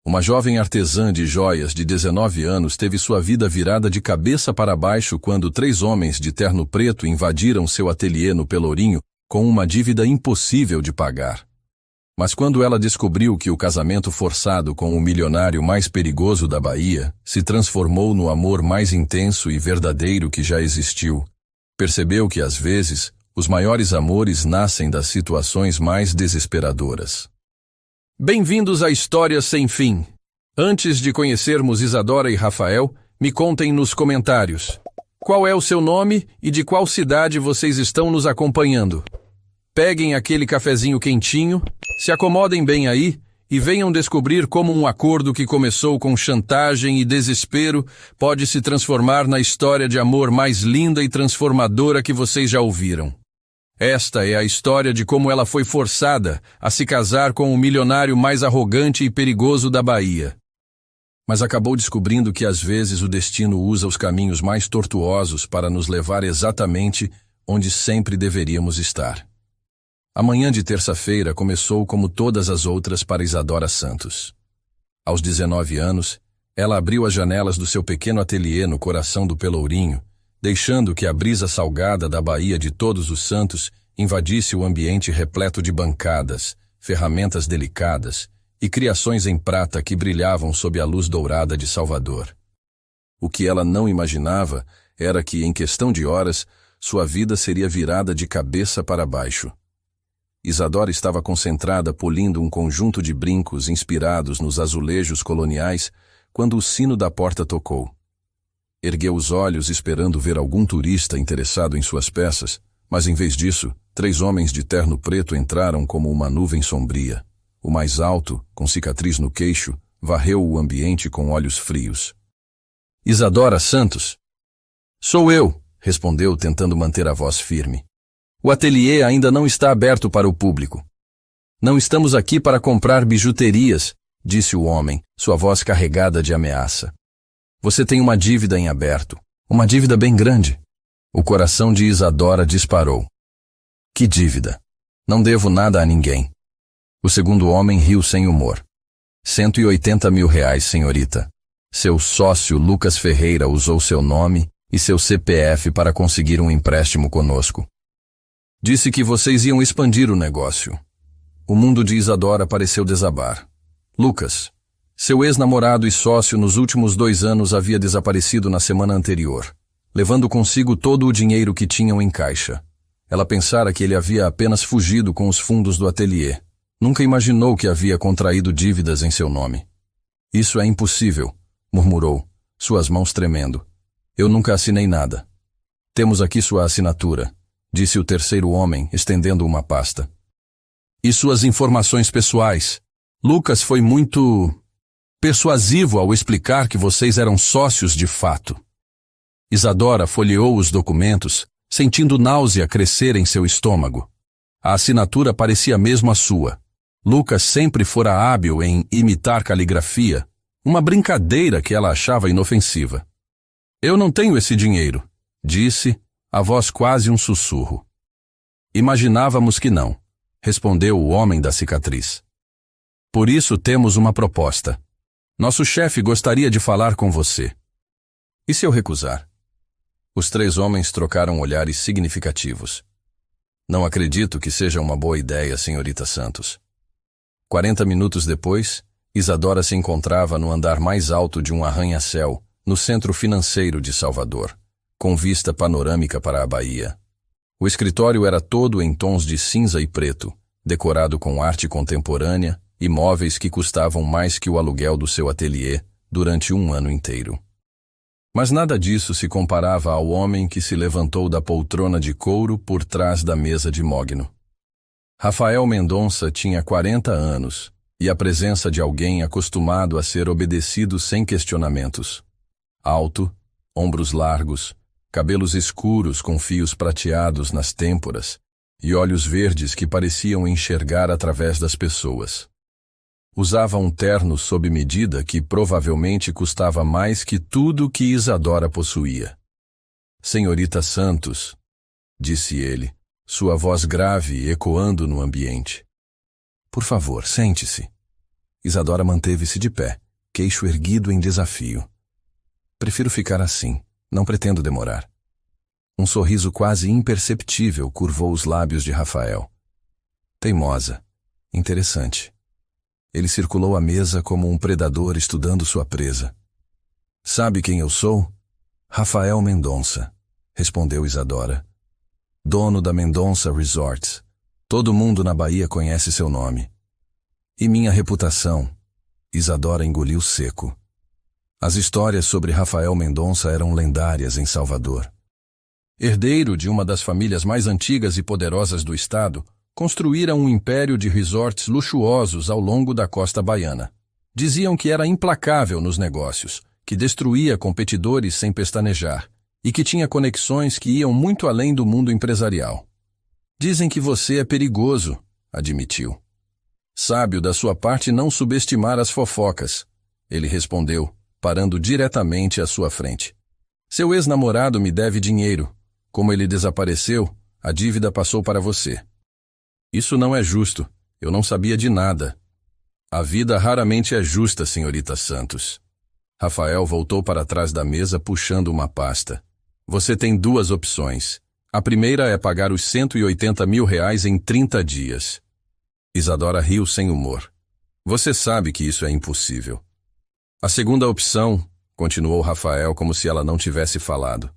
Uma jovem artesã de joias de 19 anos teve sua vida virada de cabeça para baixo quando 3 homens de terno preto invadiram seu ateliê no Pelourinho com uma dívida impossível de pagar. Mas quando ela descobriu que o casamento forçado com o milionário mais perigoso da Bahia se transformou no amor mais intenso e verdadeiro que já existiu, percebeu que às vezes os maiores amores nascem das situações mais desesperadoras. Bem-vindos à História Sem Fim. Antes de conhecermos Isadora e Rafael, me contem nos comentários. Qual é o seu nome e de qual cidade vocês estão nos acompanhando? Peguem aquele cafezinho quentinho, se acomodem bem aí e venham descobrir como um acordo que começou com chantagem e desespero pode se transformar na história de amor mais linda e transformadora que vocês já ouviram. Esta é a história de como ela foi forçada a se casar com o milionário mais arrogante e perigoso da Bahia. Mas acabou descobrindo que às vezes o destino usa os caminhos mais tortuosos para nos levar exatamente onde sempre deveríamos estar. A manhã de terça-feira começou como todas as outras para Isadora Santos. Aos 19 anos, ela abriu as janelas do seu pequeno ateliê no coração do Pelourinho, deixando que a brisa salgada da Baía de Todos os Santos invadisse o ambiente repleto de bancadas, ferramentas delicadas e criações em prata que brilhavam sob a luz dourada de Salvador. O que ela não imaginava era que, em questão de horas, sua vida seria virada de cabeça para baixo. Isadora estava concentrada polindo um conjunto de brincos inspirados nos azulejos coloniais quando o sino da porta tocou. Ergueu os olhos esperando ver algum turista interessado em suas peças, mas em vez disso, 3 homens de terno preto entraram como uma nuvem sombria. O mais alto, com cicatriz no queixo, varreu o ambiente com olhos frios. Isadora Santos? Sou eu, respondeu tentando manter a voz firme. O ateliê ainda não está aberto para o público. Não estamos aqui para comprar bijuterias, disse o homem, sua voz carregada de ameaça. Você tem uma dívida em aberto, uma dívida bem grande. O coração de Isadora disparou. Que dívida? Não devo nada a ninguém. O segundo homem riu sem humor. 180 mil reais, senhorita. Seu sócio Lucas Ferreira usou seu nome e seu CPF para conseguir um empréstimo conosco. Disse que vocês iam expandir o negócio. O mundo de Isadora pareceu desabar. Lucas, seu ex-namorado e sócio nos últimos 2 anos havia desaparecido na semana anterior, levando consigo todo o dinheiro que tinham em caixa. Ela pensara que ele havia apenas fugido com os fundos do ateliê. Nunca imaginou que havia contraído dívidas em seu nome. Isso é impossível, murmurou, suas mãos tremendo. Eu nunca assinei nada. Temos aqui sua assinatura, disse o terceiro homem, estendendo uma pasta. E suas informações pessoais? Lucas foi muito persuasivo ao explicar que vocês eram sócios de fato. Isadora folheou os documentos, sentindo náusea crescer em seu estômago. A assinatura parecia mesmo a sua. Lucas sempre fora hábil em imitar caligrafia, uma brincadeira que ela achava inofensiva. Eu não tenho esse dinheiro, disse, a voz quase um sussurro. Imaginávamos que não, respondeu o homem da cicatriz. Por isso temos uma proposta. Nosso chefe gostaria de falar com você. E se eu recusar? Os 3 homens trocaram olhares significativos. Não acredito que seja uma boa ideia, senhorita Santos. 40 minutos depois, Isadora se encontrava no andar mais alto de um arranha-céu, no centro financeiro de Salvador, com vista panorâmica para a Bahia. O escritório era todo em tons de cinza e preto, decorado com arte contemporânea e móveis que custavam mais que o aluguel do seu ateliê durante 1 ano inteiro. Mas nada disso se comparava ao homem que se levantou da poltrona de couro por trás da mesa de mogno. Rafael Mendonça tinha 40 anos e a presença de alguém acostumado a ser obedecido sem questionamentos. Alto, ombros largos, cabelos escuros com fios prateados nas têmporas e olhos verdes que pareciam enxergar através das pessoas. Usava um terno sob medida que provavelmente custava mais que tudo que Isadora possuía. Senhorita Santos, disse ele, sua voz grave ecoando no ambiente. Por favor, sente-se. Isadora manteve-se de pé, queixo erguido em desafio. Prefiro ficar assim, não pretendo demorar. Um sorriso quase imperceptível curvou os lábios de Rafael. Teimosa. Interessante. Ele circulou a mesa como um predador estudando sua presa. Sabe quem eu sou? Rafael Mendonça, respondeu Isadora. Dono da Mendonça Resorts. Todo mundo na Bahia conhece seu nome. E minha reputação? Isadora engoliu seco. As histórias sobre Rafael Mendonça eram lendárias em Salvador. Herdeiro de uma das famílias mais antigas e poderosas do estado, construíra um império de resorts luxuosos ao longo da costa baiana. Diziam que era implacável nos negócios, que destruía competidores sem pestanejar e que tinha conexões que iam muito além do mundo empresarial. Dizem que você é perigoso, admitiu. Sábio da sua parte não subestimar as fofocas, ele respondeu, parando diretamente à sua frente. Seu ex-namorado me deve dinheiro. Como ele desapareceu, a dívida passou para você. Isso não é justo. Eu não sabia de nada. A vida raramente é justa, senhorita Santos. Rafael voltou para trás da mesa puxando uma pasta. Você tem duas opções. A primeira é pagar os R$180 mil em 30 dias. Isadora riu sem humor. Você sabe que isso é impossível. A segunda opção, continuou Rafael como se ela não tivesse falado,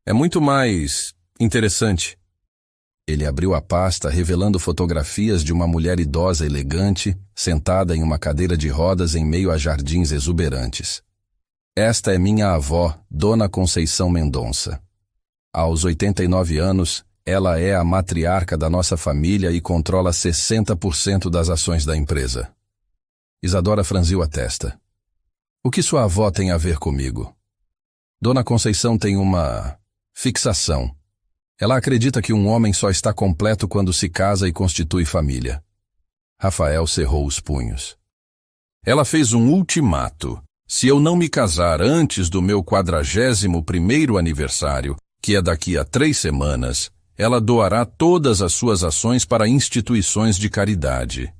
é muito mais interessante. Ele abriu a pasta revelando fotografias de uma mulher idosa elegante, sentada em uma cadeira de rodas em meio a jardins exuberantes. Esta é minha avó, Dona Conceição Mendonça. Aos 89 anos, ela é a matriarca da nossa família e controla 60% das ações da empresa. Isadora franziu a testa. O que sua avó tem a ver comigo? Dona Conceição tem uma fixação. Ela acredita que um homem só está completo quando se casa e constitui família. Rafael cerrou os punhos. Ela fez um ultimato. Se eu não me casar antes do meu 41º aniversário, que é daqui a 3 semanas, ela doará todas as suas ações para instituições de caridade.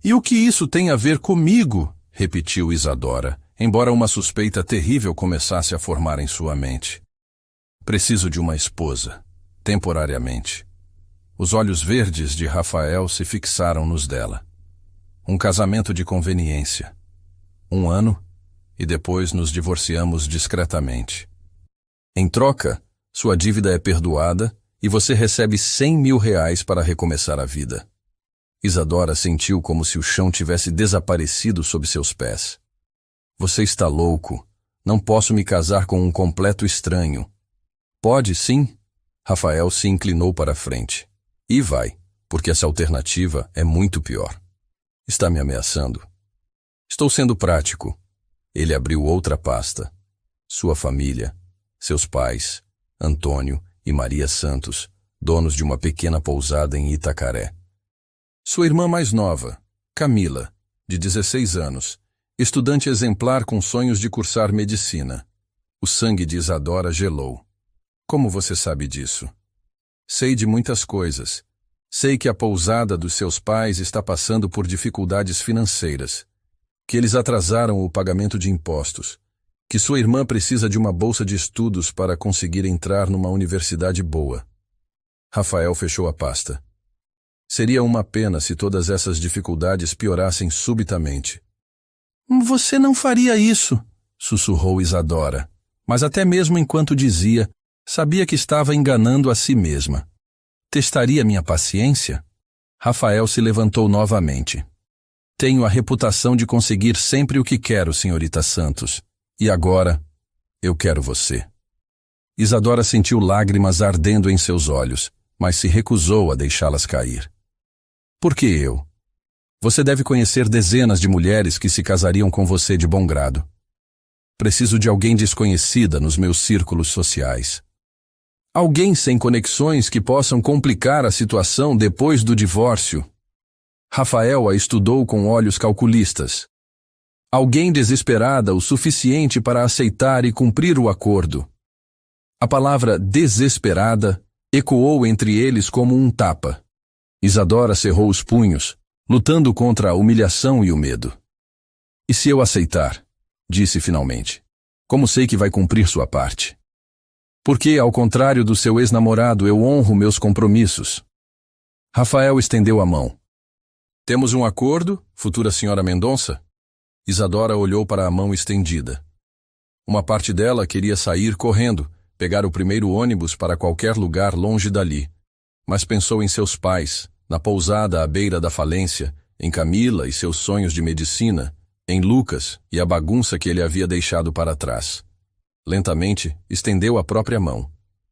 E o que isso tem a ver comigo? Repetiu Isadora, embora uma suspeita terrível começasse a formar em sua mente. Preciso de uma esposa, temporariamente. Os olhos verdes de Rafael se fixaram nos dela. Um casamento de conveniência. 1 ano, e depois nos divorciamos discretamente. Em troca, sua dívida é perdoada e você recebe R$100 mil para recomeçar a vida. Isadora sentiu como se o chão tivesse desaparecido sob seus pés. Você está louco. Não posso me casar com um completo estranho. Pode, sim. Rafael se inclinou para a frente. E vai, porque essa alternativa é muito pior. Está me ameaçando. Estou sendo prático. Ele abriu outra pasta. Sua família, seus pais, Antônio e Maria Santos, donos de uma pequena pousada em Itacaré. Sua irmã mais nova, Camila, de 16 anos, estudante exemplar com sonhos de cursar medicina. O sangue de Isadora gelou. Como você sabe disso? Sei de muitas coisas. Sei que a pousada dos seus pais está passando por dificuldades financeiras, que eles atrasaram o pagamento de impostos, que sua irmã precisa de uma bolsa de estudos para conseguir entrar numa universidade boa. Rafael fechou a pasta. Seria uma pena se todas essas dificuldades piorassem subitamente. Você não faria isso, sussurrou Isadora, mas até mesmo enquanto dizia, sabia que estava enganando a si mesma. Testaria minha paciência? Rafael se levantou novamente. Tenho a reputação de conseguir sempre o que quero, senhorita Santos. E agora, eu quero você. Isadora sentiu lágrimas ardendo em seus olhos, mas se recusou a deixá-las cair. Por que eu? Você deve conhecer dezenas de mulheres que se casariam com você de bom grado. Preciso de alguém desconhecida nos meus círculos sociais. Alguém sem conexões que possam complicar a situação depois do divórcio. Rafael a estudou com olhos calculistas. Alguém desesperada o suficiente para aceitar e cumprir o acordo. A palavra desesperada ecoou entre eles como um tapa. Isadora cerrou os punhos, lutando contra a humilhação e o medo. E se eu aceitar? Disse finalmente. Como sei que vai cumprir sua parte? Porque, ao contrário do seu ex-namorado, eu honro meus compromissos. Rafael estendeu a mão. Temos um acordo, futura senhora Mendonça? Isadora olhou para a mão estendida. Uma parte dela queria sair correndo, pegar o primeiro ônibus para qualquer lugar longe dali. Mas pensou em seus pais, na pousada à beira da falência, em Camila e seus sonhos de medicina, em Lucas e a bagunça que ele havia deixado para trás. Lentamente, estendeu a própria mão.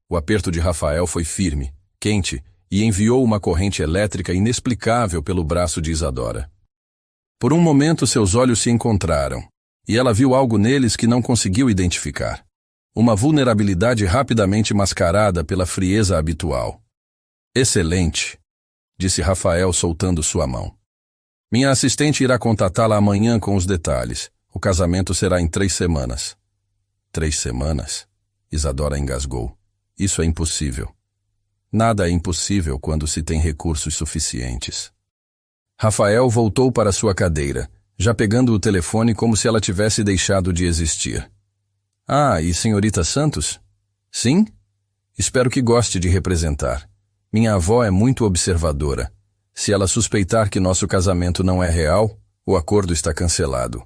O aperto de Rafael foi firme, quente, e enviou uma corrente elétrica inexplicável pelo braço de Isadora. Por um momento seus olhos se encontraram, e ela viu algo neles que não conseguiu identificar. Uma vulnerabilidade rapidamente mascarada pela frieza habitual. Excelente, disse Rafael soltando sua mão. Minha assistente irá contatá-la amanhã com os detalhes. O casamento será em 3 semanas. 3 semanas? Isadora engasgou. Isso é impossível. Nada é impossível quando se tem recursos suficientes. Rafael voltou para sua cadeira, já pegando o telefone como se ela tivesse deixado de existir. Ah, e senhorita Santos? Sim? Espero que goste de representar. Minha avó é muito observadora. Se ela suspeitar que nosso casamento não é real, o acordo está cancelado.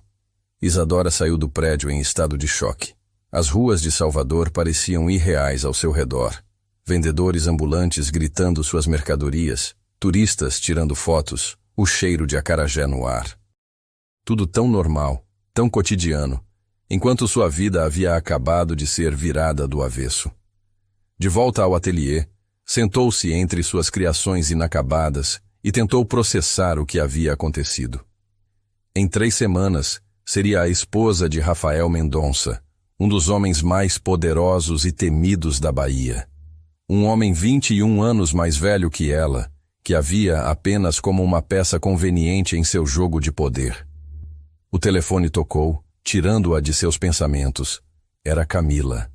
Isadora saiu do prédio em estado de choque. As ruas de Salvador pareciam irreais ao seu redor. Vendedores ambulantes gritando suas mercadorias, turistas tirando fotos, o cheiro de acarajé no ar. Tudo tão normal, tão cotidiano, enquanto sua vida havia acabado de ser virada do avesso. De volta ao ateliê, sentou-se entre suas criações inacabadas e tentou processar o que havia acontecido. Em 3 semanas, seria a esposa de Rafael Mendonça, um dos homens mais poderosos e temidos da Bahia. Um homem 21 anos mais velho que ela, que a via apenas como uma peça conveniente em seu jogo de poder. O telefone tocou, tirando-a de seus pensamentos. Era Camila.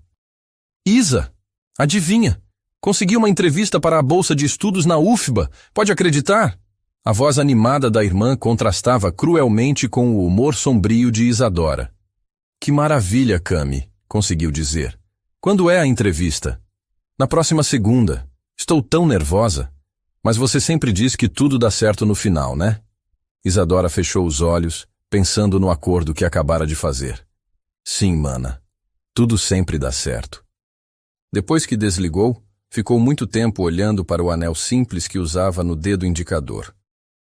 Isa, adivinha? Consegui uma entrevista para a bolsa de estudos na UFBA. Pode acreditar? A voz animada da irmã contrastava cruelmente com o humor sombrio de Isadora. Que maravilha, Cami, conseguiu dizer. Quando é a entrevista? Na próxima segunda. Estou tão nervosa. Mas você sempre diz que tudo dá certo no final, né? Isadora fechou os olhos, pensando no acordo que acabara de fazer. Sim, mana. Tudo sempre dá certo. Depois que desligou, ficou muito tempo olhando para o anel simples que usava no dedo indicador.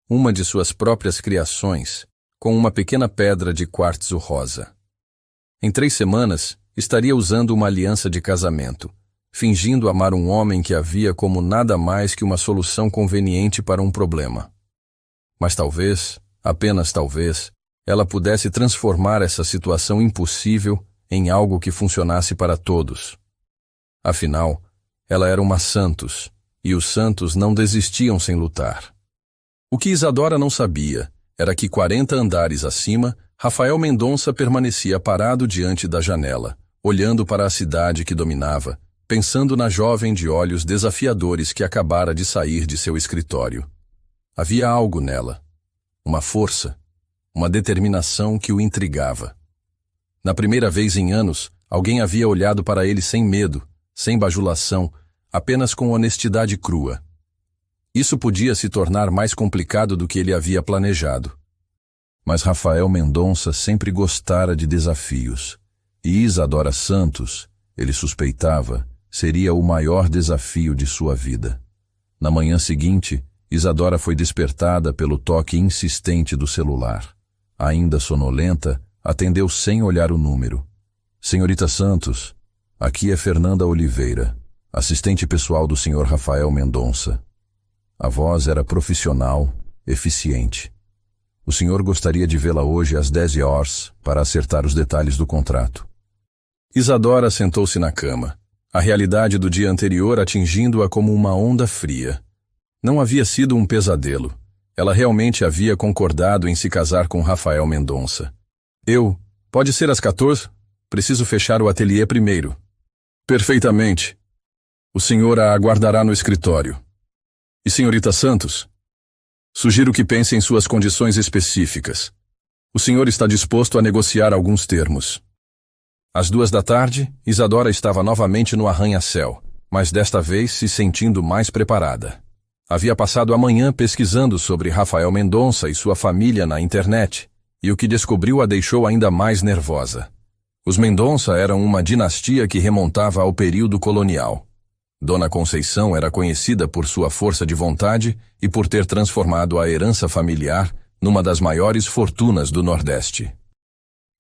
Uma de suas próprias criações, com uma pequena pedra de quartzo rosa. Em 3 semanas, estaria usando uma aliança de casamento, fingindo amar um homem que a via como nada mais que uma solução conveniente para um problema. Mas talvez, apenas talvez, ela pudesse transformar essa situação impossível em algo que funcionasse para todos. Afinal, ela era uma Santos, e os Santos não desistiam sem lutar. O que Isadora não sabia era que 40 andares acima, Rafael Mendonça permanecia parado diante da janela, olhando para a cidade que dominava, pensando na jovem de olhos desafiadores que acabara de sair de seu escritório. Havia algo nela, uma força, uma determinação que o intrigava. Na primeira vez em anos, alguém havia olhado para ele sem medo, sem bajulação, apenas com honestidade crua. Isso podia se tornar mais complicado do que ele havia planejado. Mas Rafael Mendonça sempre gostara de desafios, e Isadora Santos, ele suspeitava, seria o maior desafio de sua vida. Na manhã seguinte, Isadora foi despertada pelo toque insistente do celular. Ainda sonolenta, atendeu sem olhar o número. Senhorita Santos, aqui é Fernanda Oliveira, assistente pessoal do Sr. Rafael Mendonça. A voz era profissional, eficiente. O senhor gostaria de vê-la hoje às 10 horas para acertar os detalhes do contrato. Isadora sentou-se na cama, a realidade do dia anterior atingindo-a como uma onda fria. Não havia sido um pesadelo. Ela realmente havia concordado em se casar com Rafael Mendonça. Pode ser às 14? Preciso fechar o ateliê primeiro. Perfeitamente. O senhor a aguardará no escritório. E senhorita Santos? Sugiro que pense em suas condições específicas. O senhor está disposto a negociar alguns termos. Às 2 da tarde, Isadora estava novamente no arranha-céu, mas desta vez se sentindo mais preparada. Havia passado a manhã pesquisando sobre Rafael Mendonça e sua família na internet, e o que descobriu a deixou ainda mais nervosa. Os Mendonça eram uma dinastia que remontava ao período colonial. Dona Conceição era conhecida por sua força de vontade e por ter transformado a herança familiar numa das maiores fortunas do Nordeste.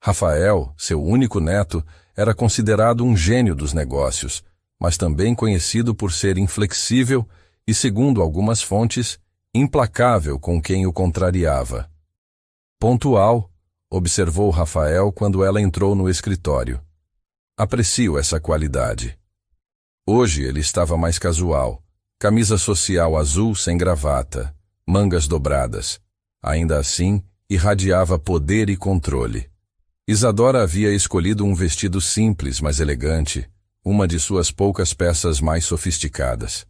Rafael, seu único neto, era considerado um gênio dos negócios, mas também conhecido por ser inflexível e, segundo algumas fontes, implacável com quem o contrariava. Pontual, observou Rafael quando ela entrou no escritório. Aprecio essa qualidade. Hoje ele estava mais casual, camisa social azul sem gravata, mangas dobradas. Ainda assim, irradiava poder e controle. Isadora havia escolhido um vestido simples, mas elegante, uma de suas poucas peças mais sofisticadas.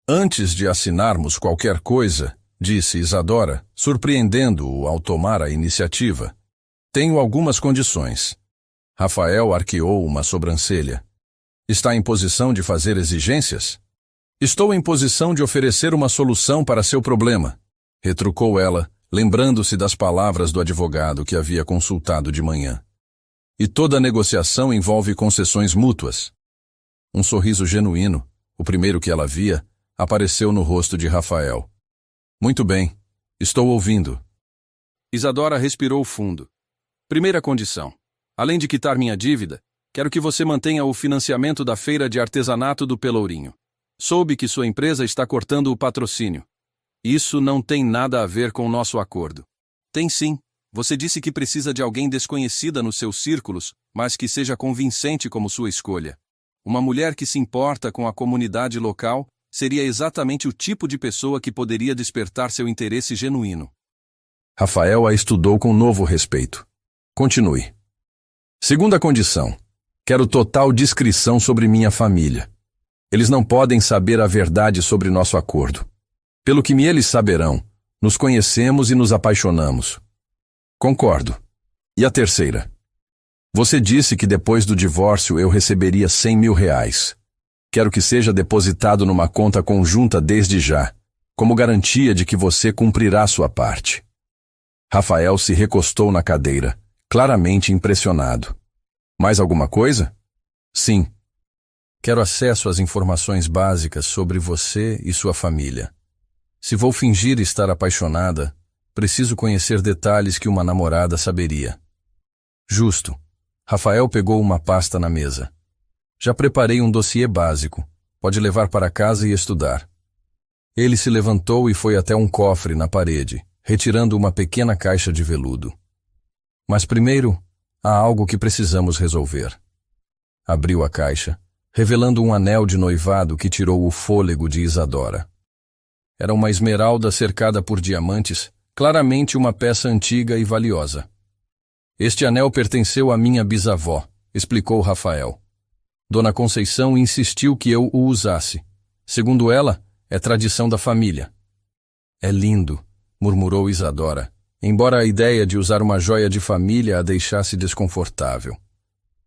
Antes de assinarmos qualquer coisa, disse Isadora, surpreendendo-o ao tomar a iniciativa, tenho algumas condições. Rafael arqueou uma sobrancelha. Está em posição de fazer exigências? Estou em posição de oferecer uma solução para seu problema, retrucou ela, lembrando-se das palavras do advogado que havia consultado de manhã. E toda negociação envolve concessões mútuas. Um sorriso genuíno, o primeiro que ela via, apareceu no rosto de Rafael. Muito bem, estou ouvindo. Isadora respirou fundo. Primeira condição. Além de quitar minha dívida, quero que você mantenha o financiamento da feira de artesanato do Pelourinho. Soube que sua empresa está cortando o patrocínio. Isso não tem nada a ver com o nosso acordo. Tem sim. Você disse que precisa de alguém desconhecida nos seus círculos, mas que seja convincente como sua escolha. Uma mulher que se importa com a comunidade local seria exatamente o tipo de pessoa que poderia despertar seu interesse genuíno. Rafael a estudou com novo respeito. Continue. Segunda condição. Quero total discrição sobre minha família. Eles não podem saber a verdade sobre nosso acordo. Pelo que eles saberão, nos conhecemos e nos apaixonamos. Concordo. E a terceira? Você disse que depois do divórcio eu receberia 100 mil reais. Quero que seja depositado numa conta conjunta desde já, como garantia de que você cumprirá sua parte. Rafael se recostou na cadeira, claramente impressionado. Mais alguma coisa? Sim. Quero acesso às informações básicas sobre você e sua família. Se vou fingir estar apaixonada, preciso conhecer detalhes que uma namorada saberia. Justo. Rafael pegou uma pasta na mesa. Já preparei um dossiê básico. Pode levar para casa e estudar. Ele se levantou e foi até um cofre na parede, retirando uma pequena caixa de veludo. Mas primeiro, há algo que precisamos resolver. Abriu a caixa, revelando um anel de noivado que tirou o fôlego de Isadora. Era uma esmeralda cercada por diamantes, claramente uma peça antiga e valiosa. Este anel pertenceu à minha bisavó, explicou Rafael. Dona Conceição insistiu que eu o usasse. Segundo ela, é tradição da família. É lindo, murmurou Isadora, embora a ideia de usar uma joia de família a deixasse desconfortável.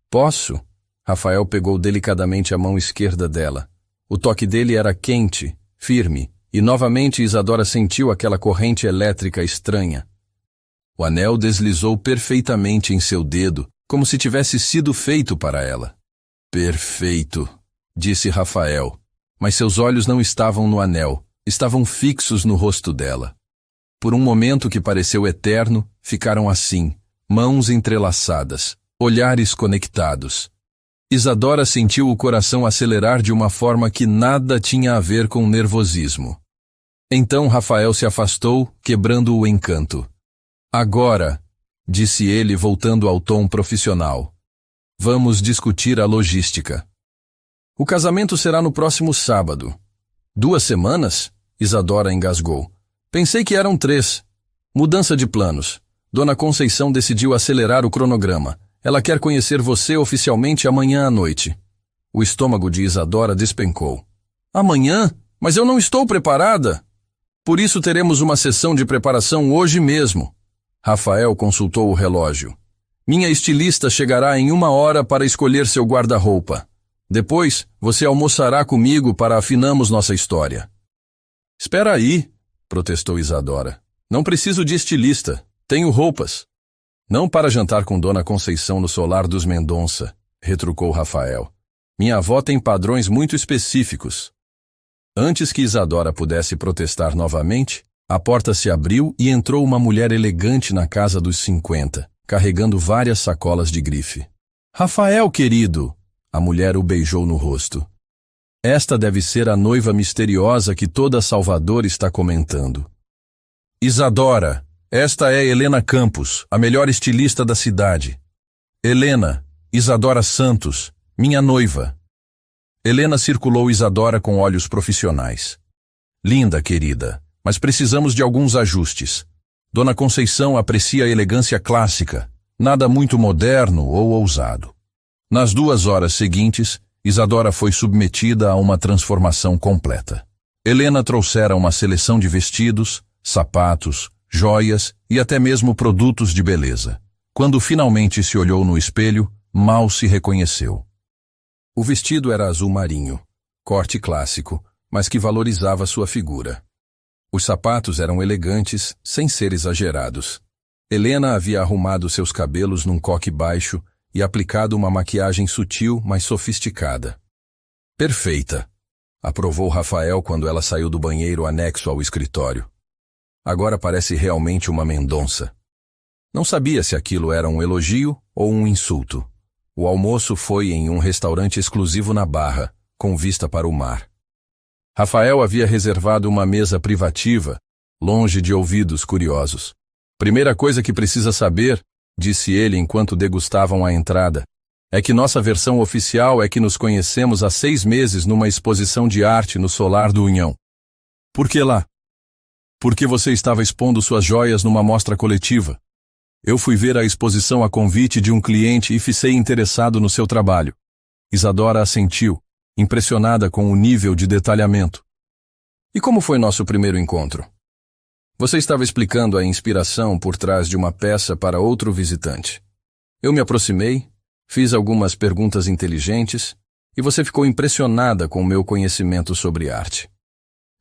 Posso? Rafael pegou delicadamente a mão esquerda dela. O toque dele era quente, firme, e novamente Isadora sentiu aquela corrente elétrica estranha. O anel deslizou perfeitamente em seu dedo, como se tivesse sido feito para ela. Perfeito, disse Rafael, mas seus olhos não estavam no anel, estavam fixos no rosto dela. Por um momento que pareceu eterno, ficaram assim, mãos entrelaçadas, olhares conectados. Isadora sentiu o coração acelerar de uma forma que nada tinha a ver com nervosismo. Então Rafael se afastou, quebrando o encanto. Agora, disse ele voltando ao tom profissional, vamos discutir a logística. O casamento será no próximo sábado. 2 semanas? Isadora engasgou. Pensei que eram 3. Mudança de planos. Dona Conceição decidiu acelerar o cronograma. Ela quer conhecer você oficialmente amanhã à noite. O estômago de Isadora despencou. Amanhã? Mas eu não estou preparada. Por isso teremos uma sessão de preparação hoje mesmo. Rafael consultou o relógio. Minha estilista chegará em 1 hora para escolher seu guarda-roupa. Depois, você almoçará comigo para afinarmos nossa história. Espera aí, protestou Isadora. Não preciso de estilista. Tenho roupas. Não para jantar com Dona Conceição no solar dos Mendonça, retrucou Rafael. Minha avó tem padrões muito específicos. Antes que Isadora pudesse protestar novamente, a porta se abriu e entrou uma mulher elegante na casa dos 50, carregando várias sacolas de grife. Rafael, querido! A mulher o beijou no rosto. Esta deve ser a noiva misteriosa que toda Salvador está comentando. Isadora, esta é Helena Campos, a melhor estilista da cidade. Helena, Isadora Santos, minha noiva. Helena circulou Isadora com olhos profissionais. Linda, querida, mas precisamos de alguns ajustes. Dona Conceição aprecia a elegância clássica, nada muito moderno ou ousado. Nas 2 horas seguintes, Isadora foi submetida a uma transformação completa. Helena trouxera uma seleção de vestidos, sapatos, joias e até mesmo produtos de beleza. Quando finalmente se olhou no espelho, mal se reconheceu. O vestido era azul marinho, corte clássico, mas que valorizava sua figura. Os sapatos eram elegantes, sem ser exagerados. Helena havia arrumado seus cabelos num coque baixo e aplicado uma maquiagem sutil, mas sofisticada. Perfeita, aprovou Rafael quando ela saiu do banheiro anexo ao escritório. Agora parece realmente uma Mendonça. Não sabia se aquilo era um elogio ou um insulto. O almoço foi em um restaurante exclusivo na Barra, com vista para o mar. Rafael havia reservado uma mesa privativa, longe de ouvidos curiosos. Primeira coisa que precisa saber, disse ele enquanto degustavam a entrada, é que nossa versão oficial é que nos conhecemos há 6 meses numa exposição de arte no solar do União. Por que lá? Porque você estava expondo suas joias numa mostra coletiva. Eu fui ver a exposição a convite de um cliente e fiquei interessado no seu trabalho. Isadora assentiu, impressionada com o nível de detalhamento. E como foi nosso primeiro encontro? Você estava explicando a inspiração por trás de uma peça para outro visitante. Eu me aproximei, fiz algumas perguntas inteligentes e você ficou impressionada com o meu conhecimento sobre arte.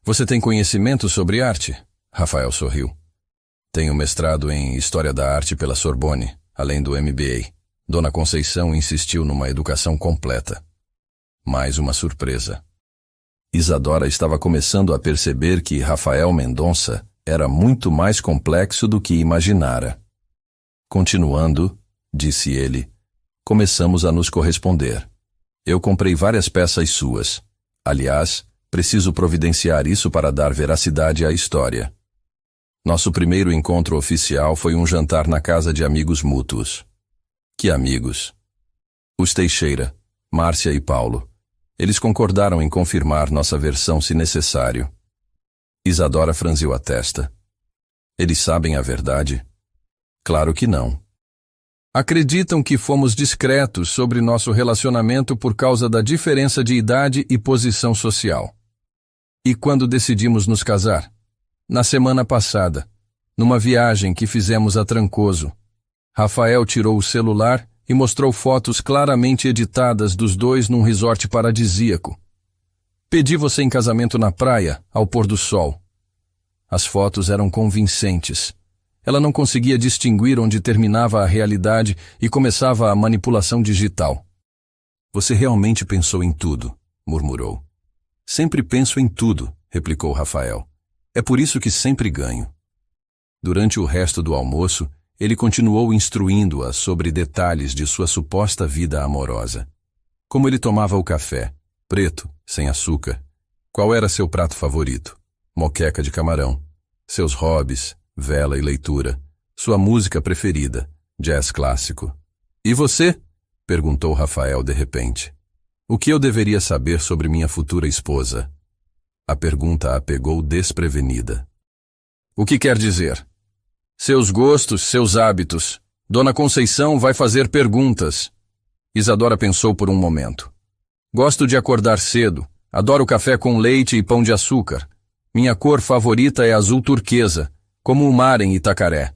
Você tem conhecimento sobre arte? Rafael sorriu. Tenho mestrado em História da Arte pela Sorbonne, além do MBA. Dona Conceição insistiu numa educação completa. Mais uma surpresa. Isadora estava começando a perceber que Rafael Mendonça era muito mais complexo do que imaginara. Continuando, disse ele, começamos a nos corresponder. Eu comprei várias peças suas. Aliás, preciso providenciar isso para dar veracidade à história. Nosso primeiro encontro oficial foi um jantar na casa de amigos mútuos. Que amigos? Os Teixeira, Márcia e Paulo. Eles concordaram em confirmar nossa versão se necessário. Isadora franziu a testa. Eles sabem a verdade? Claro que não. Acreditam que fomos discretos sobre nosso relacionamento por causa da diferença de idade e posição social. E quando decidimos nos casar? Na semana passada, numa viagem que fizemos a Trancoso. Rafael tirou o celular e mostrou fotos claramente editadas dos dois num resort paradisíaco. Pedi você em casamento na praia, ao pôr do sol. As fotos eram convincentes. Ela não conseguia distinguir onde terminava a realidade e começava a manipulação digital. Você realmente pensou em tudo, murmurou. Sempre penso em tudo, replicou Rafael. É por isso que sempre ganho. Durante o resto do almoço, ele continuou instruindo-a sobre detalhes de sua suposta vida amorosa. Como ele tomava o café, preto, sem açúcar. Qual era seu prato favorito? Moqueca de camarão. Seus hobbies, vela e leitura. Sua música preferida, jazz clássico. E você? Perguntou Rafael de repente. O que eu deveria saber sobre minha futura esposa? A pergunta a pegou desprevenida. O que quer dizer? Seus gostos, seus hábitos. Dona Conceição vai fazer perguntas. Isadora pensou por um momento. Gosto de acordar cedo. Adoro café com leite e pão de açúcar. Minha cor favorita é azul turquesa, como o mar em Itacaré.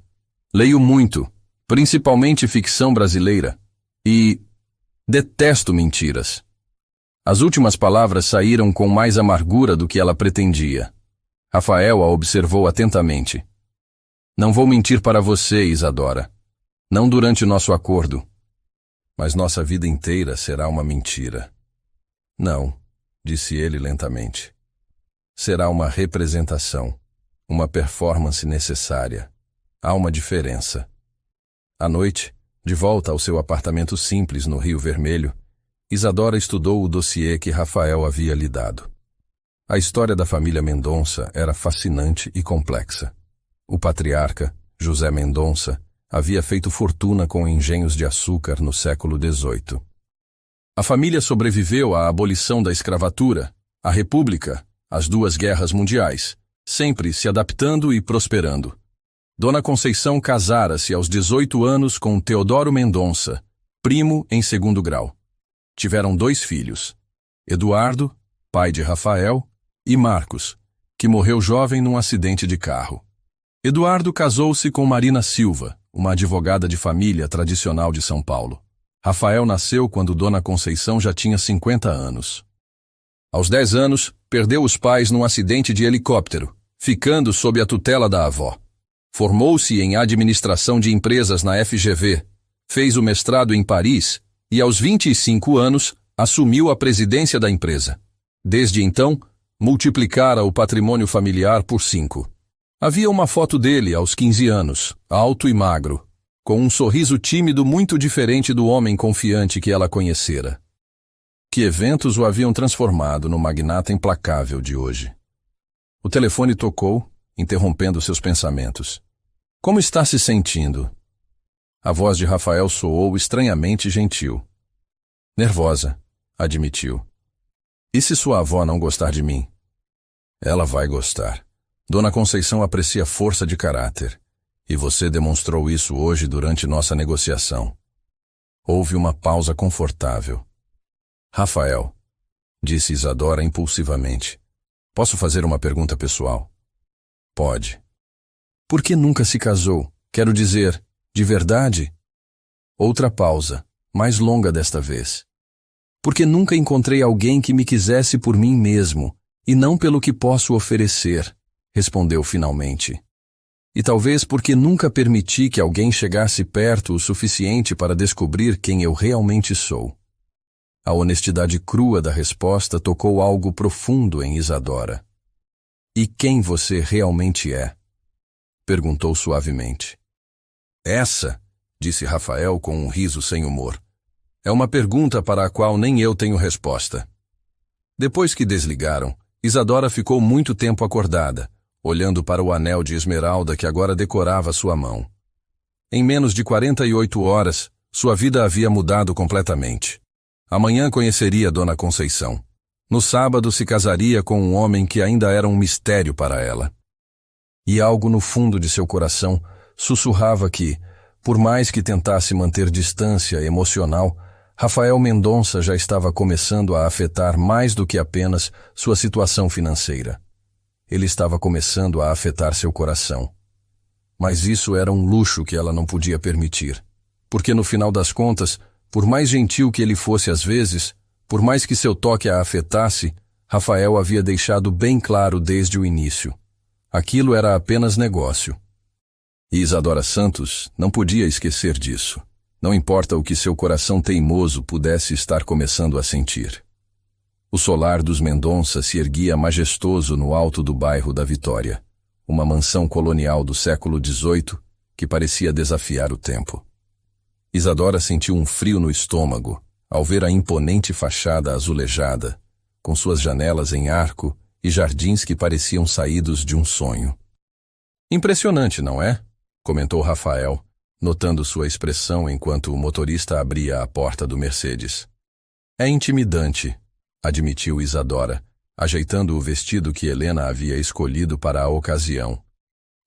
Leio muito, principalmente ficção brasileira, e detesto mentiras. As últimas palavras saíram com mais amargura do que ela pretendia. Rafael a observou atentamente. Não vou mentir para você, Isadora. Não durante nosso acordo. Mas nossa vida inteira será uma mentira. Não, disse ele lentamente. Será uma representação, uma performance necessária. Há uma diferença. À noite, de volta ao seu apartamento simples no Rio Vermelho, Isadora estudou o dossiê que Rafael havia lhe dado. A história da família Mendonça era fascinante e complexa. O patriarca, José Mendonça, havia feito fortuna com engenhos de açúcar no século XVIII. A família sobreviveu à abolição da escravatura, à República, às duas guerras mundiais, sempre se adaptando e prosperando. Dona Conceição casara-se aos 18 anos com Teodoro Mendonça, primo em segundo grau. Tiveram 2 filhos, Eduardo, pai de Rafael, e Marcos, que morreu jovem num acidente de carro. Eduardo casou-se com Marina Silva, uma advogada de família tradicional de São Paulo. Rafael nasceu quando Dona Conceição já tinha 50 anos. Aos 10 anos, perdeu os pais num acidente de helicóptero, ficando sob a tutela da avó. Formou-se em administração de empresas na FGV, fez o mestrado em Paris e, aos 25 anos, assumiu a presidência da empresa. Desde então, multiplicara o patrimônio familiar por 5. Havia uma foto dele aos 15 anos, alto e magro, com um sorriso tímido muito diferente do homem confiante que ela conhecera. Que eventos o haviam transformado no magnata implacável de hoje? O telefone tocou, interrompendo seus pensamentos. Como está se sentindo? A voz de Rafael soou estranhamente gentil. Nervosa, admitiu. E se sua avó não gostar de mim? Ela vai gostar. Dona Conceição aprecia força de caráter, e você demonstrou isso hoje durante nossa negociação. Houve uma pausa confortável. Rafael, disse Isadora impulsivamente, posso fazer uma pergunta pessoal? Pode. Por que nunca se casou? Quero dizer, de verdade? Outra pausa, mais longa desta vez. Porque nunca encontrei alguém que me quisesse por mim mesmo, e não pelo que posso oferecer, respondeu finalmente. E talvez porque nunca permiti que alguém chegasse perto o suficiente para descobrir quem eu realmente sou. A honestidade crua da resposta tocou algo profundo em Isadora. E quem você realmente é? Perguntou suavemente. Essa, disse Rafael com um riso sem humor, é uma pergunta para a qual nem eu tenho resposta. Depois que desligaram, Isadora ficou muito tempo acordada, olhando para o anel de esmeralda que agora decorava sua mão. Em menos de 48 horas, sua vida havia mudado completamente. Amanhã conheceria Dona Conceição. No sábado se casaria com um homem que ainda era um mistério para ela. E algo no fundo de seu coração sussurrava que, por mais que tentasse manter distância emocional, Rafael Mendonça já estava começando a afetar mais do que apenas sua situação financeira. Ele estava começando a afetar seu coração. Mas isso era um luxo que ela não podia permitir, porque no final das contas, por mais gentil que ele fosse às vezes, por mais que seu toque a afetasse, Rafael havia deixado bem claro desde o início. Aquilo era apenas negócio. E Isadora Santos não podia esquecer disso. Não importa o que seu coração teimoso pudesse estar começando a sentir. O solar dos Mendonça se erguia majestoso no alto do bairro da Vitória, uma mansão colonial do século XVIII que parecia desafiar o tempo. Isadora sentiu um frio no estômago ao ver a imponente fachada azulejada, com suas janelas em arco e jardins que pareciam saídos de um sonho. Impressionante, não é? Comentou Rafael, notando sua expressão enquanto o motorista abria a porta do Mercedes. É intimidante, admitiu Isadora, ajeitando o vestido que Helena havia escolhido para a ocasião.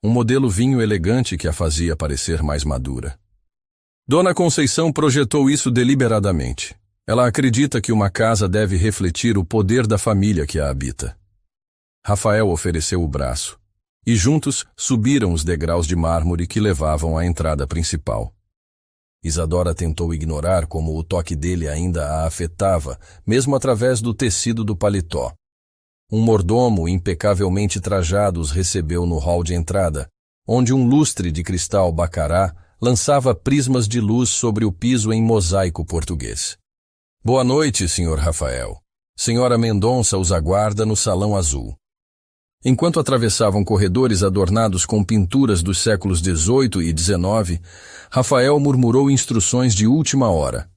Um modelo vinho elegante que a fazia parecer mais madura. Dona Conceição projetou isso deliberadamente. Ela acredita que uma casa deve refletir o poder da família que a habita. Rafael ofereceu o braço. e juntos subiram os degraus de mármore que levavam à entrada principal. Isadora tentou ignorar como o toque dele ainda a afetava, mesmo através do tecido do paletó. Um mordomo impecavelmente trajado os recebeu no hall de entrada, onde um lustre de cristal bacará lançava prismas de luz sobre o piso em mosaico português. Boa noite, Sr. Rafael. Senhora Mendonça os aguarda no Salão Azul. Enquanto atravessavam corredores adornados com pinturas dos séculos XVIII e XIX, Rafael murmurou instruções de última hora.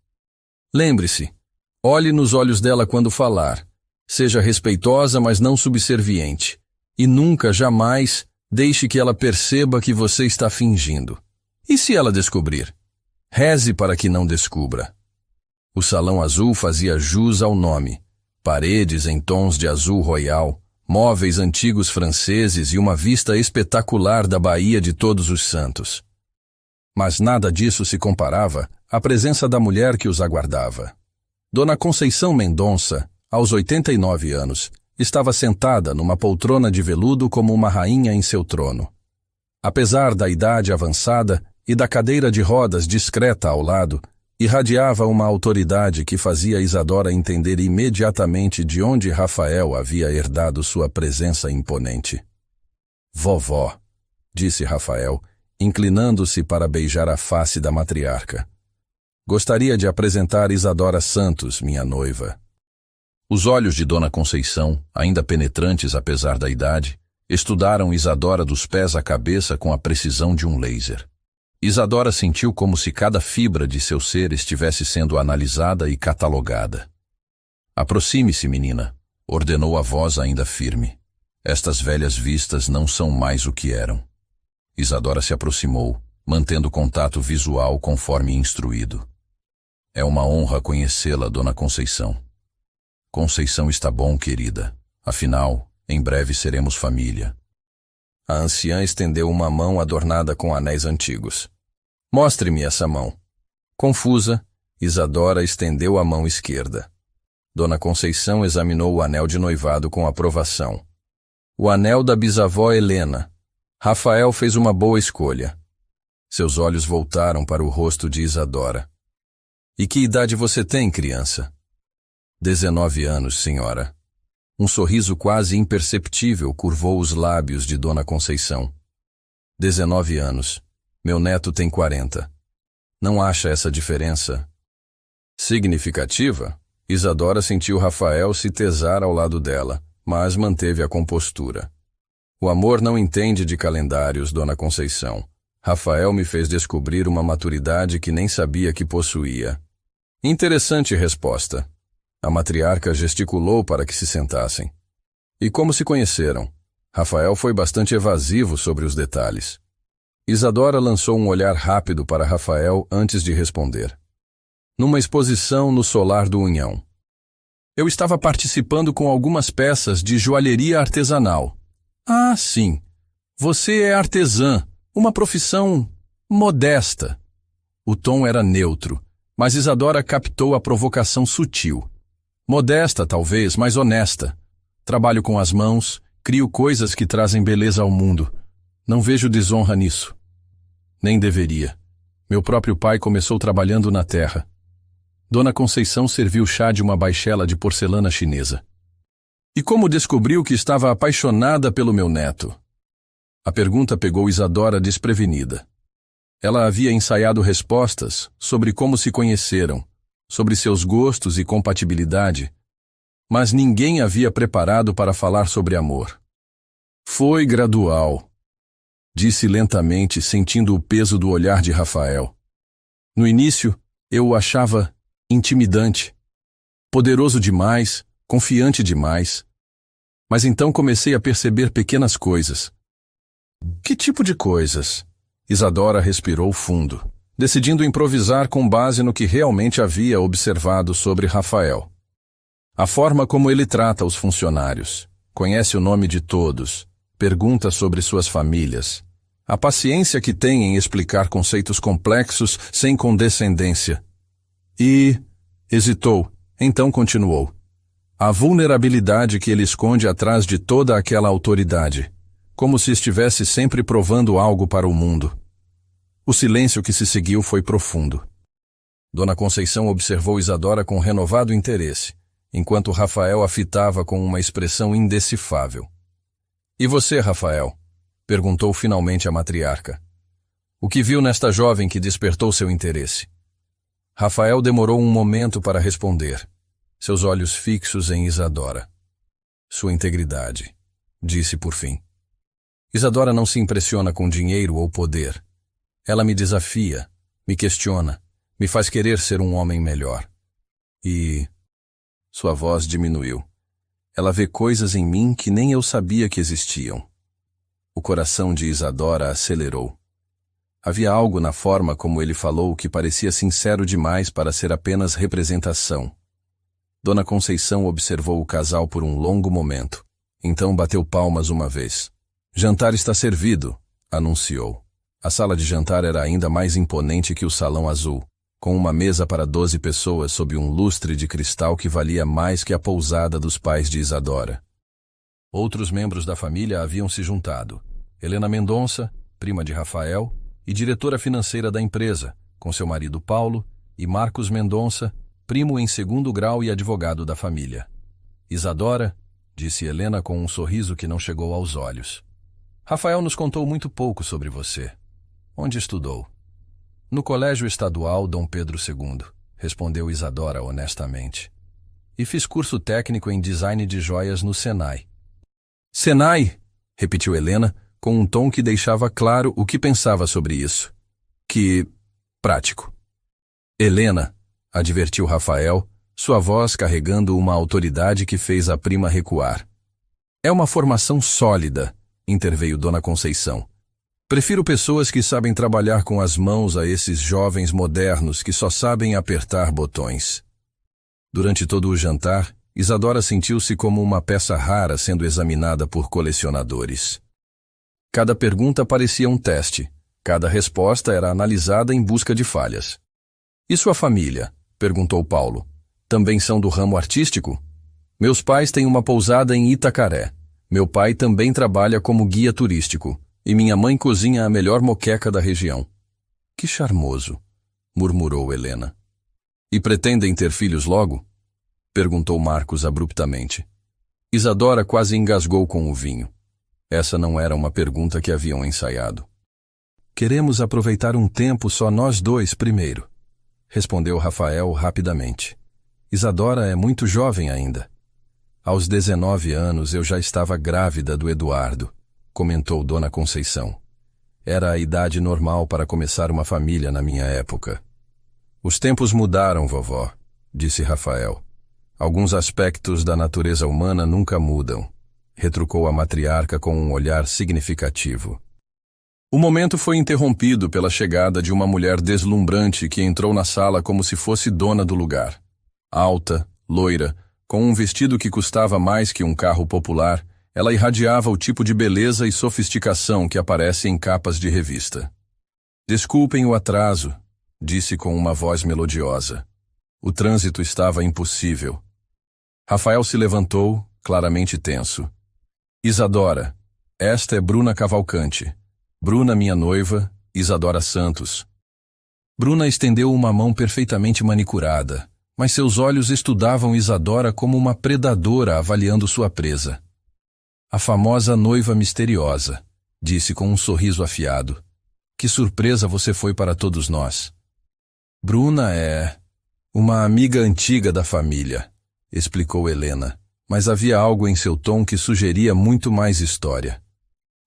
Lembre-se, olhe nos olhos dela quando falar. Seja respeitosa, mas não subserviente. E nunca, jamais, deixe que ela perceba que você está fingindo. E se ela descobrir? Reze para que não descubra. O Salão Azul fazia jus ao nome. Paredes em tons de azul royal, móveis antigos franceses e uma vista espetacular da Baía de Todos os Santos. Mas nada disso se comparava à presença da mulher que os aguardava. Dona Conceição Mendonça, aos 89 anos, estava sentada numa poltrona de veludo como uma rainha em seu trono. Apesar da idade avançada e da cadeira de rodas discreta ao lado, irradiava uma autoridade que fazia Isadora entender imediatamente de onde Rafael havia herdado sua presença imponente. Vovó, disse Rafael, inclinando-se para beijar a face da matriarca. Gostaria de apresentar Isadora Santos, minha noiva. Os olhos de Dona Conceição, ainda penetrantes apesar da idade, estudaram Isadora dos pés à cabeça com a precisão de um laser. Isadora sentiu como se cada fibra de seu ser estivesse sendo analisada e catalogada. Aproxime-se, menina, ordenou a voz ainda firme. Estas velhas vistas não são mais o que eram. Isadora se aproximou, mantendo contato visual conforme instruído. É uma honra conhecê-la, Dona Conceição. Conceição está bom, querida. Afinal, em breve seremos família. A anciã estendeu uma mão adornada com anéis antigos. Mostre-me essa mão. Confusa, Isadora estendeu a mão esquerda. Dona Conceição examinou o anel de noivado com aprovação. O anel da bisavó Helena. Rafael fez uma boa escolha. Seus olhos voltaram para o rosto de Isadora. E que idade você tem, criança? 19 anos, senhora. Um sorriso quase imperceptível curvou os lábios de Dona Conceição. 19 anos. Meu neto tem 40. Não acha essa diferença significativa? Isadora sentiu Rafael se tesar ao lado dela, mas manteve a compostura. O amor não entende de calendários, Dona Conceição. Rafael me fez descobrir uma maturidade que nem sabia que possuía. Interessante resposta. A matriarca gesticulou para que se sentassem. E como se conheceram? Rafael foi bastante evasivo sobre os detalhes. Isadora lançou um olhar rápido para Rafael antes de responder. Numa exposição no solar do Unhão. Eu estava participando com algumas peças de joalheria artesanal. Ah, sim. Você é artesã, uma profissão modesta. O tom era neutro, mas Isadora captou a provocação sutil. Modesta, talvez, mas honesta. Trabalho com as mãos, crio coisas que trazem beleza ao mundo. Não vejo desonra nisso. Nem deveria. Meu próprio pai começou trabalhando na terra. Dona Conceição serviu chá de uma baixela de porcelana chinesa. E como descobriu que estava apaixonada pelo meu neto? A pergunta pegou Isadora desprevenida. Ela havia ensaiado respostas sobre como se conheceram, sobre seus gostos e compatibilidade, mas ninguém havia preparado para falar sobre amor. Foi gradual, disse lentamente, sentindo o peso do olhar de Rafael. No início, eu o achava intimidante, poderoso demais, confiante demais. Mas então comecei a perceber pequenas coisas. Que tipo de coisas? Isadora respirou fundo, decidindo improvisar com base no que realmente havia observado sobre Rafael. A forma como ele trata os funcionários, conhece o nome de todos, pergunta sobre suas famílias, a paciência que tem em explicar conceitos complexos sem condescendência. E hesitou, então continuou. A vulnerabilidade que ele esconde atrás de toda aquela autoridade. como se estivesse sempre provando algo para o mundo. O silêncio que se seguiu foi profundo. Dona Conceição observou Isadora com renovado interesse, enquanto Rafael a fitava com uma expressão indecifrável. "E você, Rafael?" perguntou finalmente a matriarca. "O que viu nesta jovem que despertou seu interesse?" Rafael demorou um momento para responder, seus olhos fixos em Isadora. "Sua integridade", disse por fim. "Isadora não se impressiona com dinheiro ou poder. Ela me desafia, me questiona, me faz querer ser um homem melhor. E..." Sua voz diminuiu. "Ela vê coisas em mim que nem eu sabia que existiam." O coração de Isadora acelerou. Havia algo na forma como ele falou que parecia sincero demais para ser apenas representação. Dona Conceição observou o casal por um longo momento. Então bateu palmas uma vez. "Jantar está servido", anunciou. A sala de jantar era ainda mais imponente que o salão azul, com uma mesa para 12 pessoas sob um lustre de cristal que valia mais que a pousada dos pais de Isadora. Outros membros da família haviam se juntado. Helena Mendonça, prima de Rafael, e diretora financeira da empresa, com seu marido Paulo, e Marcos Mendonça, primo em segundo grau e advogado da família. "Isadora", disse Helena com um sorriso que não chegou aos olhos. "Rafael nos contou muito pouco sobre você. Onde estudou?" "No Colégio Estadual Dom Pedro II", respondeu Isadora honestamente. "E fiz curso técnico em design de joias no Senai." "Senai", repetiu Helena, com um tom que deixava claro o que pensava sobre isso. "Que... prático." "Helena", advertiu Rafael, sua voz carregando uma autoridade que fez a prima recuar. "É uma formação sólida", interveio Dona Conceição. "Prefiro pessoas que sabem trabalhar com as mãos a esses jovens modernos que só sabem apertar botões." Durante todo o jantar, Isadora sentiu-se como uma peça rara sendo examinada por colecionadores. Cada pergunta parecia um teste, cada resposta era analisada em busca de falhas. "E sua família?", perguntou Paulo. "Também são do ramo artístico?" "Meus pais têm uma pousada em Itacaré. Meu pai também trabalha como guia turístico, e minha mãe cozinha a melhor moqueca da região." "Que charmoso", murmurou Helena. "E pretendem ter filhos logo?", perguntou Marcos abruptamente. Isadora quase engasgou com o vinho. Essa não era uma pergunta que haviam ensaiado. "Queremos aproveitar um tempo só nós dois primeiro", respondeu Rafael rapidamente. "Isadora é muito jovem ainda." "Aos 19 anos eu já estava grávida do Eduardo", comentou Dona Conceição. "Era a idade normal para começar uma família na minha época." "Os tempos mudaram, vovó", disse Rafael. "Alguns aspectos da natureza humana nunca mudam", retrucou a matriarca com um olhar significativo. O momento foi interrompido pela chegada de uma mulher deslumbrante que entrou na sala como se fosse dona do lugar. Alta, loira, com um vestido que custava mais que um carro popular, ela irradiava o tipo de beleza e sofisticação que aparece em capas de revista. "Desculpem o atraso", disse com uma voz melodiosa. O trânsito estava impossível. Rafael se levantou, claramente tenso. "Isadora, esta é Bruna Cavalcante. Bruna, minha noiva, Isadora Santos." Bruna estendeu uma mão perfeitamente manicurada, mas seus olhos estudavam Isadora como uma predadora avaliando sua presa. "A famosa noiva misteriosa", disse com um sorriso afiado. "Que surpresa você foi para todos nós." "Bruna é uma amiga antiga da família", explicou Helena, mas havia algo em seu tom que sugeria muito mais história.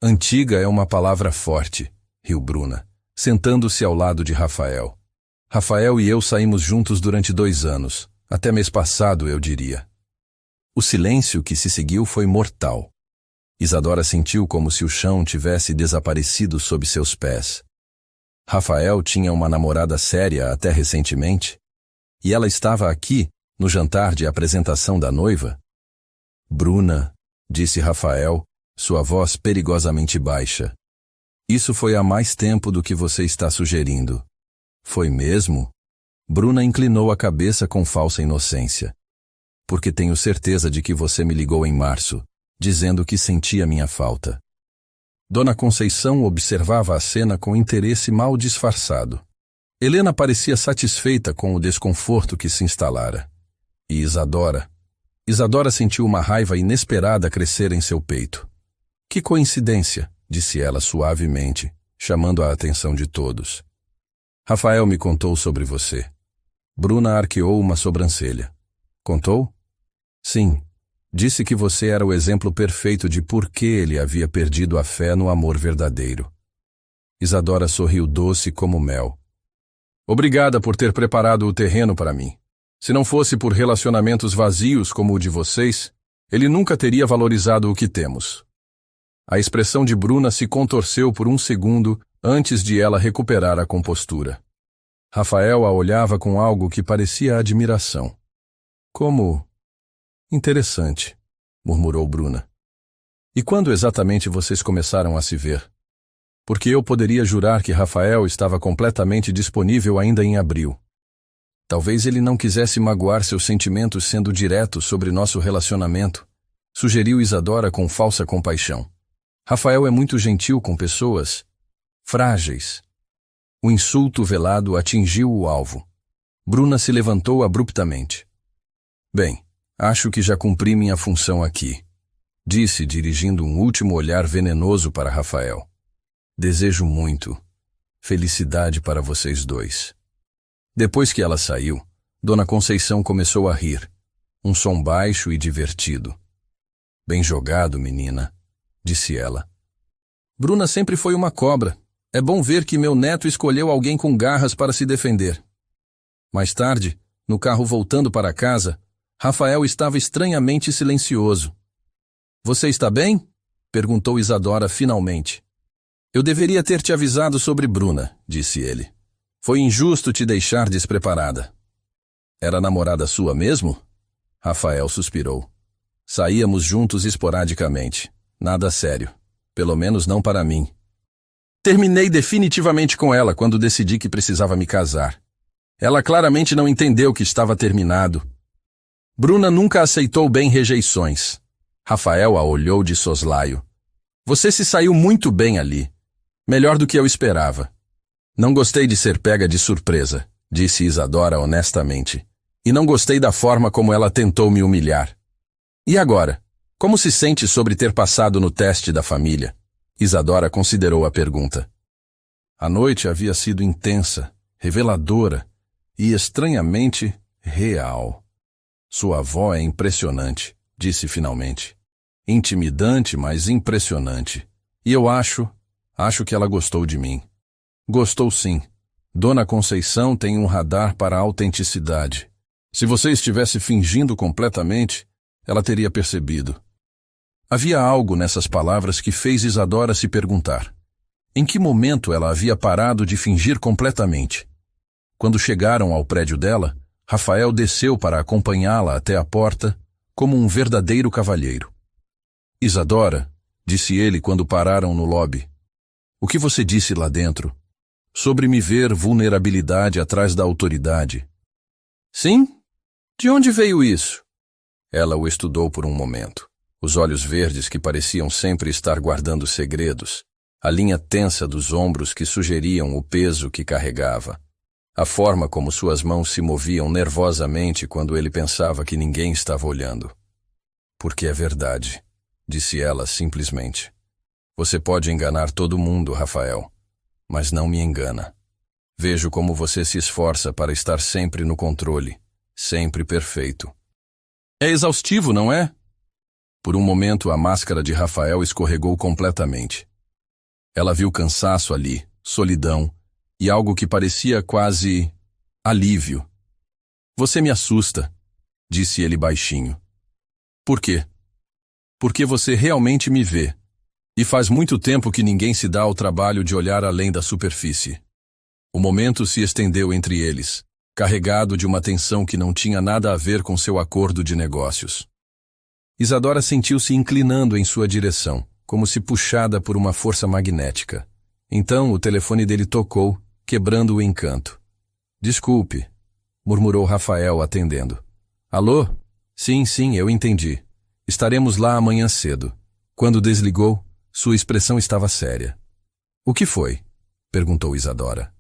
"Antiga é uma palavra forte", riu Bruna, sentando-se ao lado de Rafael. "Rafael e eu saímos juntos durante 2 anos, até mês passado, eu diria." O silêncio que se seguiu foi mortal. Isadora sentiu como se o chão tivesse desaparecido sob seus pés. Rafael tinha uma namorada séria até recentemente? E ela estava aqui, no jantar de apresentação da noiva? "Bruna", disse Rafael, sua voz perigosamente baixa. "Isso foi há mais tempo do que você está sugerindo." "Foi mesmo?" Bruna inclinou a cabeça com falsa inocência. "Porque tenho certeza de que você me ligou em março, dizendo que sentia minha falta." Dona Conceição observava a cena com interesse mal disfarçado. Helena parecia satisfeita com o desconforto que se instalara. E Isadora sentiu uma raiva inesperada crescer em seu peito. Que coincidência, disse ela suavemente, chamando a atenção de todos. Rafael me contou sobre você. Bruna arqueou uma sobrancelha. Contou? Sim. Disse que você era o exemplo perfeito de por que ele havia perdido a fé no amor verdadeiro. Isadora sorriu doce como mel. Obrigada por ter preparado o terreno para mim. Se não fosse por relacionamentos vazios como o de vocês, ele nunca teria valorizado o que temos. A expressão de Bruna se contorceu por um segundo antes de ela recuperar a compostura. Rafael a olhava com algo que parecia admiração. Como... Interessante, murmurou Bruna. E quando exatamente vocês começaram a se ver? Porque eu poderia jurar que Rafael estava completamente disponível ainda em abril. Talvez ele não quisesse magoar seus sentimentos sendo direto sobre nosso relacionamento, sugeriu Isadora com falsa compaixão. Rafael é muito gentil com pessoas frágeis. O insulto velado atingiu o alvo. Bruna se levantou abruptamente. Bem, acho que já cumpri minha função aqui, disse, dirigindo um último olhar venenoso para Rafael. Desejo muito felicidade para vocês dois. Depois que ela saiu, Dona Conceição começou a rir, um som baixo e divertido. Bem jogado, menina, disse ela. Bruna sempre foi uma cobra. É bom ver que meu neto escolheu alguém com garras para se defender. Mais tarde, no carro voltando para casa, Rafael estava estranhamente silencioso. Você está bem? Perguntou Isadora finalmente. Eu deveria ter te avisado sobre Bruna, disse ele. Foi injusto te deixar despreparada. Era namorada sua mesmo? Rafael suspirou. Saíamos juntos esporadicamente. Nada sério. Pelo menos não para mim. Terminei definitivamente com ela quando decidi que precisava me casar. Ela claramente não entendeu que estava terminado. Bruna nunca aceitou bem rejeições. Rafael a olhou de soslaio. Você se saiu muito bem ali. Melhor do que eu esperava. Não gostei de ser pega de surpresa, disse Isadora honestamente. E não gostei da forma como ela tentou me humilhar. E agora? Como se sente sobre ter passado no teste da família? Isadora considerou a pergunta. A noite havia sido intensa, reveladora e estranhamente real. Sua avó é impressionante, disse finalmente. Intimidante, mas impressionante. E eu acho que ela gostou de mim. Gostou sim. Dona Conceição tem um radar para a autenticidade. Se você estivesse fingindo completamente, ela teria percebido. Havia algo nessas palavras que fez Isadora se perguntar. Em que momento ela havia parado de fingir completamente? Quando chegaram ao prédio dela, Rafael desceu para acompanhá-la até a porta, como um verdadeiro cavalheiro. Isadora, disse ele quando pararam no lobby, o que você disse lá dentro? Sobre me ver vulnerabilidade atrás da autoridade. Sim? De onde veio isso? Ela o estudou por um momento. Os olhos verdes que pareciam sempre estar guardando segredos, a linha tensa dos ombros que sugeriam o peso que carregava, a forma como suas mãos se moviam nervosamente quando ele pensava que ninguém estava olhando. Porque é verdade, disse ela simplesmente. Você pode enganar todo mundo, Rafael, mas não me engana. Vejo como você se esforça para estar sempre no controle, sempre perfeito. É exaustivo, não é? Por um momento, a máscara de Rafael escorregou completamente. Ela viu cansaço ali, solidão, e algo que parecia quase alívio. Você me assusta, disse ele baixinho. Por quê? Porque você realmente me vê. E faz muito tempo que ninguém se dá ao trabalho de olhar além da superfície. O momento se estendeu entre eles, carregado de uma tensão que não tinha nada a ver com seu acordo de negócios. Isadora sentiu-se inclinando em sua direção, como se puxada por uma força magnética. Então o telefone dele tocou, quebrando o encanto. Desculpe, murmurou Rafael atendendo. Alô? Sim, eu entendi. Estaremos lá amanhã cedo. Quando desligou, Sua expressão estava séria. O que foi? Perguntou Isadora.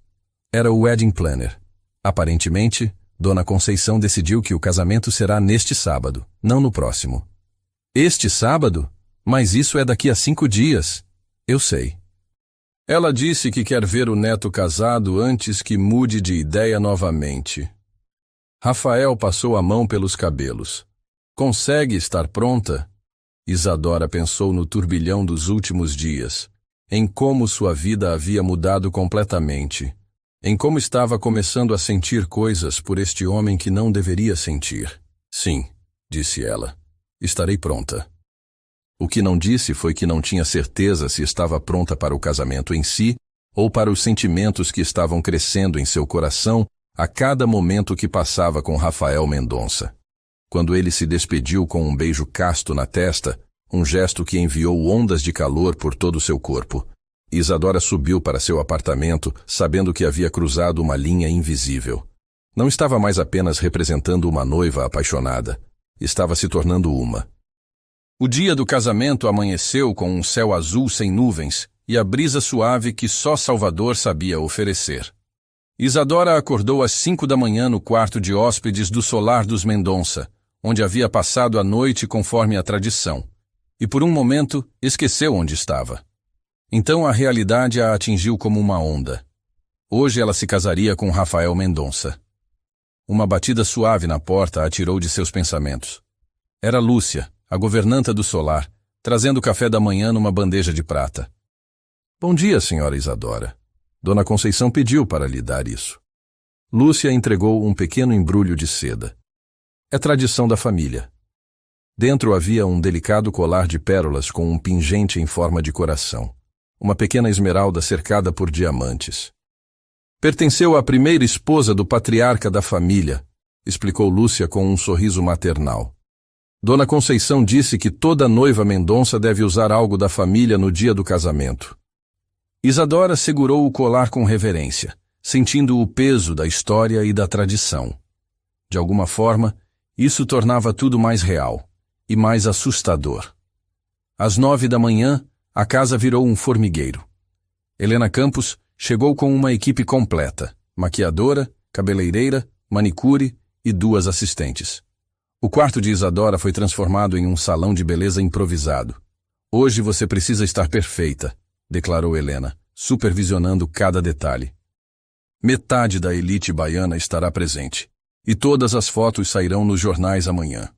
Era o wedding planner. Aparentemente, Dona Conceição decidiu que o casamento será neste sábado, não no próximo. Este sábado? Mas isso é daqui a 5 dias. Eu sei. Ela disse que quer ver o neto casado antes que mude de ideia novamente. Rafael passou a mão pelos cabelos. Consegue estar pronta? Isadora pensou no turbilhão dos últimos dias, em como sua vida havia mudado completamente, em como estava começando a sentir coisas por este homem que não deveria sentir. Sim, disse ela, estarei pronta. O que não disse foi que não tinha certeza se estava pronta para o casamento em si ou para os sentimentos que estavam crescendo em seu coração a cada momento que passava com Rafael Mendonça. Quando ele se despediu com um beijo casto na testa, um gesto que enviou ondas de calor por todo o seu corpo, Isadora subiu para seu apartamento, sabendo que havia cruzado uma linha invisível. Não estava mais apenas representando uma noiva apaixonada, estava se tornando uma. O dia do casamento amanheceu com um céu azul sem nuvens e a brisa suave que só Salvador sabia oferecer. Isadora acordou às 5 da manhã no quarto de hóspedes do solar dos Mendonça, onde havia passado a noite conforme a tradição, e por um momento esqueceu onde estava. Então a realidade a atingiu como uma onda. Hoje ela se casaria com Rafael Mendonça. Uma batida suave na porta a tirou de seus pensamentos. Era Lúcia, a governanta do solar, trazendo café da manhã numa bandeja de prata. Bom dia, senhora Isadora. Dona Conceição pediu para lhe dar isso. Lúcia entregou um pequeno embrulho de seda. É tradição da família. Dentro havia um delicado colar de pérolas com um pingente em forma de coração. Uma pequena esmeralda cercada por diamantes. Pertenceu à primeira esposa do patriarca da família, explicou Lúcia com um sorriso maternal. Dona Conceição disse que toda noiva Mendonça deve usar algo da família no dia do casamento. Isadora segurou o colar com reverência, sentindo o peso da história e da tradição. De alguma forma, isso tornava tudo mais real e mais assustador. Às 9 da manhã, a casa virou um formigueiro. Helena Campos chegou com uma equipe completa, maquiadora, cabeleireira, manicure e 2 assistentes. O quarto de Isadora foi transformado em um salão de beleza improvisado. Hoje você precisa estar perfeita, declarou Helena, supervisionando cada detalhe. Metade da elite baiana estará presente, e todas as fotos sairão nos jornais amanhã.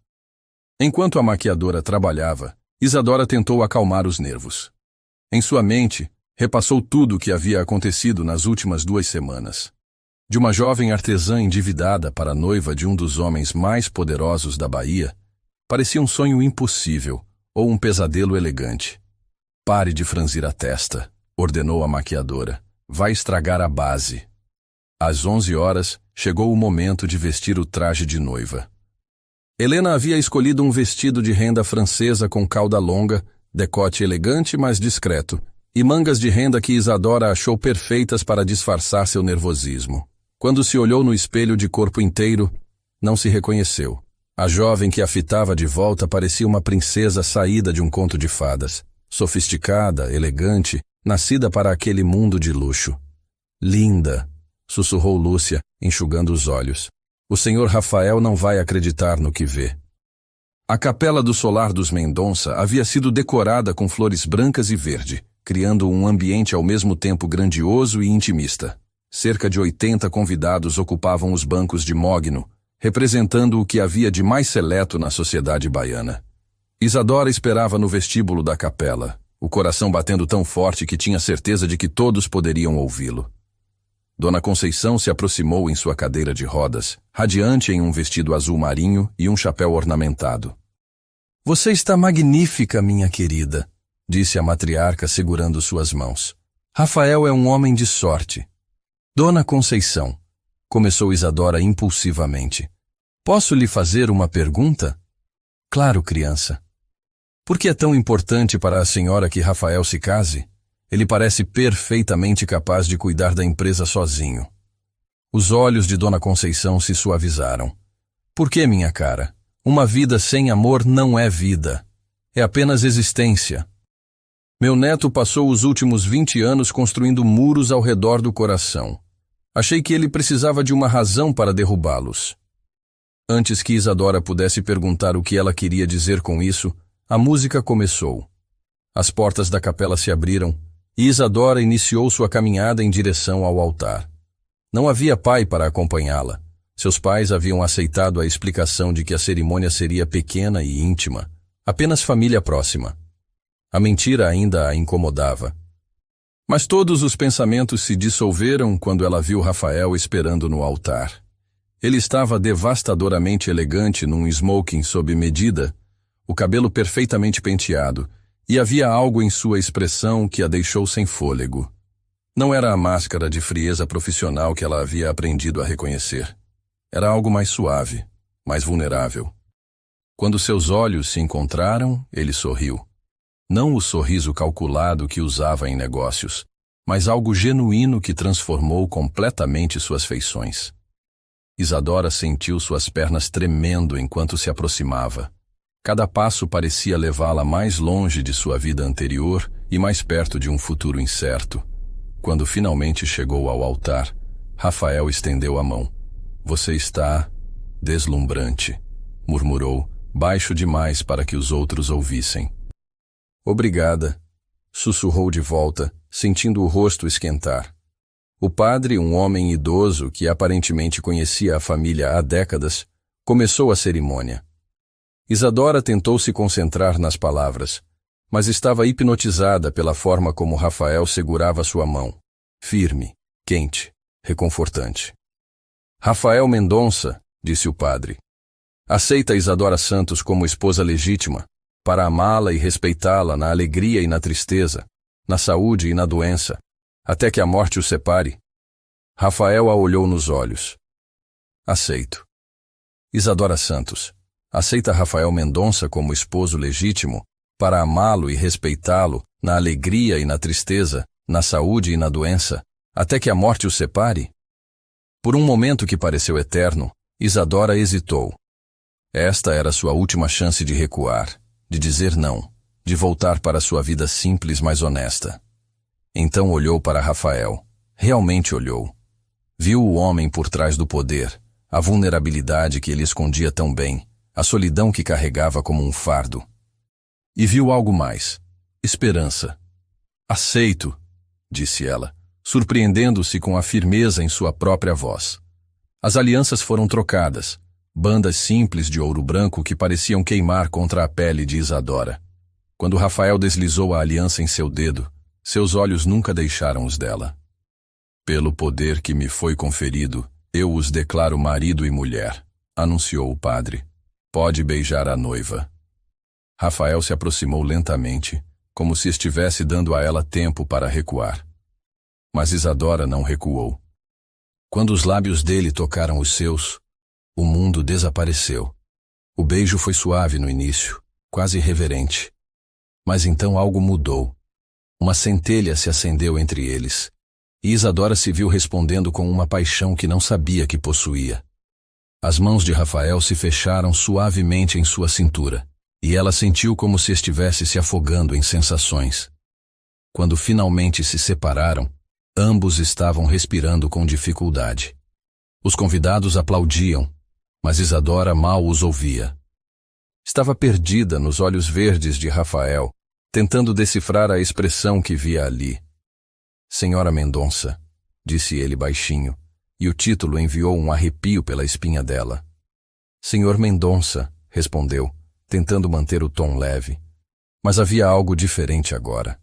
Enquanto a maquiadora trabalhava, Isadora tentou acalmar os nervos. Em sua mente, repassou tudo o que havia acontecido nas últimas 2 semanas. De uma jovem artesã endividada para a noiva de um dos homens mais poderosos da Bahia, parecia um sonho impossível ou um pesadelo elegante. Pare de franzir a testa, ordenou a maquiadora. Vai estragar a base. Às 11 horas, chegou o momento de vestir o traje de noiva. Helena havia escolhido um vestido de renda francesa com cauda longa, decote elegante mas discreto, e mangas de renda que Isadora achou perfeitas para disfarçar seu nervosismo. Quando se olhou no espelho de corpo inteiro, não se reconheceu. A jovem que a fitava de volta parecia uma princesa saída de um conto de fadas, sofisticada, elegante, nascida para aquele mundo de luxo. Linda, sussurrou Lúcia, enxugando os olhos. O senhor Rafael não vai acreditar no que vê. A capela do solar dos Mendonça havia sido decorada com flores brancas e verde, criando um ambiente ao mesmo tempo grandioso e intimista. Cerca de 80 convidados ocupavam os bancos de mogno, representando o que havia de mais seleto na sociedade baiana. Isadora esperava no vestíbulo da capela, o coração batendo tão forte que tinha certeza de que todos poderiam ouvi-lo. Dona Conceição se aproximou em sua cadeira de rodas, radiante em um vestido azul marinho e um chapéu ornamentado. Você está magnífica, minha querida, disse a matriarca segurando suas mãos. Rafael é um homem de sorte. Dona Conceição, começou Isadora impulsivamente. Posso lhe fazer uma pergunta? Claro, criança. Por que é tão importante para a senhora que Rafael se case? Ele parece perfeitamente capaz de cuidar da empresa sozinho. Os olhos de Dona Conceição se suavizaram. Por que, minha cara? Uma vida sem amor não é vida. É apenas existência. Meu neto passou os últimos 20 anos construindo muros ao redor do coração. Achei que ele precisava de uma razão para derrubá-los. Antes que Isadora pudesse perguntar o que ela queria dizer com isso, a música começou. As portas da capela se abriram e Isadora iniciou sua caminhada em direção ao altar. Não havia pai para acompanhá-la. Seus pais haviam aceitado a explicação de que a cerimônia seria pequena e íntima, apenas família próxima. A mentira ainda a incomodava. Mas todos os pensamentos se dissolveram quando ela viu Rafael esperando no altar. Ele estava devastadoramente elegante num smoking sob medida, o cabelo perfeitamente penteado, e havia algo em sua expressão que a deixou sem fôlego. Não era a máscara de frieza profissional que ela havia aprendido a reconhecer. Era algo mais suave, mais vulnerável. Quando seus olhos se encontraram, ele sorriu. Não o sorriso calculado que usava em negócios, mas algo genuíno que transformou completamente suas feições. Isadora sentiu suas pernas tremendo enquanto se aproximava. Cada passo parecia levá-la mais longe de sua vida anterior e mais perto de um futuro incerto. Quando finalmente chegou ao altar, Rafael estendeu a mão. "Você está deslumbrante", murmurou, baixo demais para que os outros ouvissem. "Obrigada", sussurrou de volta, sentindo o rosto esquentar. O padre, um homem idoso que aparentemente conhecia a família há décadas, começou a cerimônia. Isadora tentou se concentrar nas palavras, mas estava hipnotizada pela forma como Rafael segurava sua mão, firme, quente, reconfortante. "Rafael Mendonça", disse o padre, "aceita Isadora Santos como esposa legítima, para amá-la e respeitá-la na alegria e na tristeza, na saúde e na doença, até que a morte os separe." Rafael a olhou nos olhos. "Aceito." "Isadora Santos, aceita Rafael Mendonça como esposo legítimo, para amá-lo e respeitá-lo na alegria e na tristeza, na saúde e na doença, até que a morte os separe?" Por um momento que pareceu eterno, Isadora hesitou. Esta era sua última chance de recuar, de dizer não, de voltar para sua vida simples, mas honesta. Então olhou para Rafael. Realmente olhou. Viu o homem por trás do poder, a vulnerabilidade que ele escondia tão bem, a solidão que carregava como um fardo. E viu algo mais. Esperança. "Aceito", disse ela, surpreendendo-se com a firmeza em sua própria voz. As alianças foram trocadas, bandas simples de ouro branco que pareciam queimar contra a pele de Isadora. Quando Rafael deslizou a aliança em seu dedo, seus olhos nunca deixaram os dela. "Pelo poder que me foi conferido, eu os declaro marido e mulher", anunciou o padre. "Pode beijar a noiva." Rafael se aproximou lentamente, como se estivesse dando a ela tempo para recuar. Mas Isadora não recuou. Quando os lábios dele tocaram os seus, o mundo desapareceu. O beijo foi suave no início, quase reverente. Mas então algo mudou. Uma centelha se acendeu entre eles, e Isadora se viu respondendo com uma paixão que não sabia que possuía. As mãos de Rafael se fecharam suavemente em sua cintura, e ela sentiu como se estivesse se afogando em sensações. Quando finalmente se separaram, ambos estavam respirando com dificuldade. Os convidados aplaudiam, mas Isadora mal os ouvia. Estava perdida nos olhos verdes de Rafael, tentando decifrar a expressão que via ali. "Senhora Mendonça", disse ele baixinho, e o título enviou um arrepio pela espinha dela. "Senhor Mendonça", respondeu, tentando manter o tom leve. Mas havia algo diferente agora.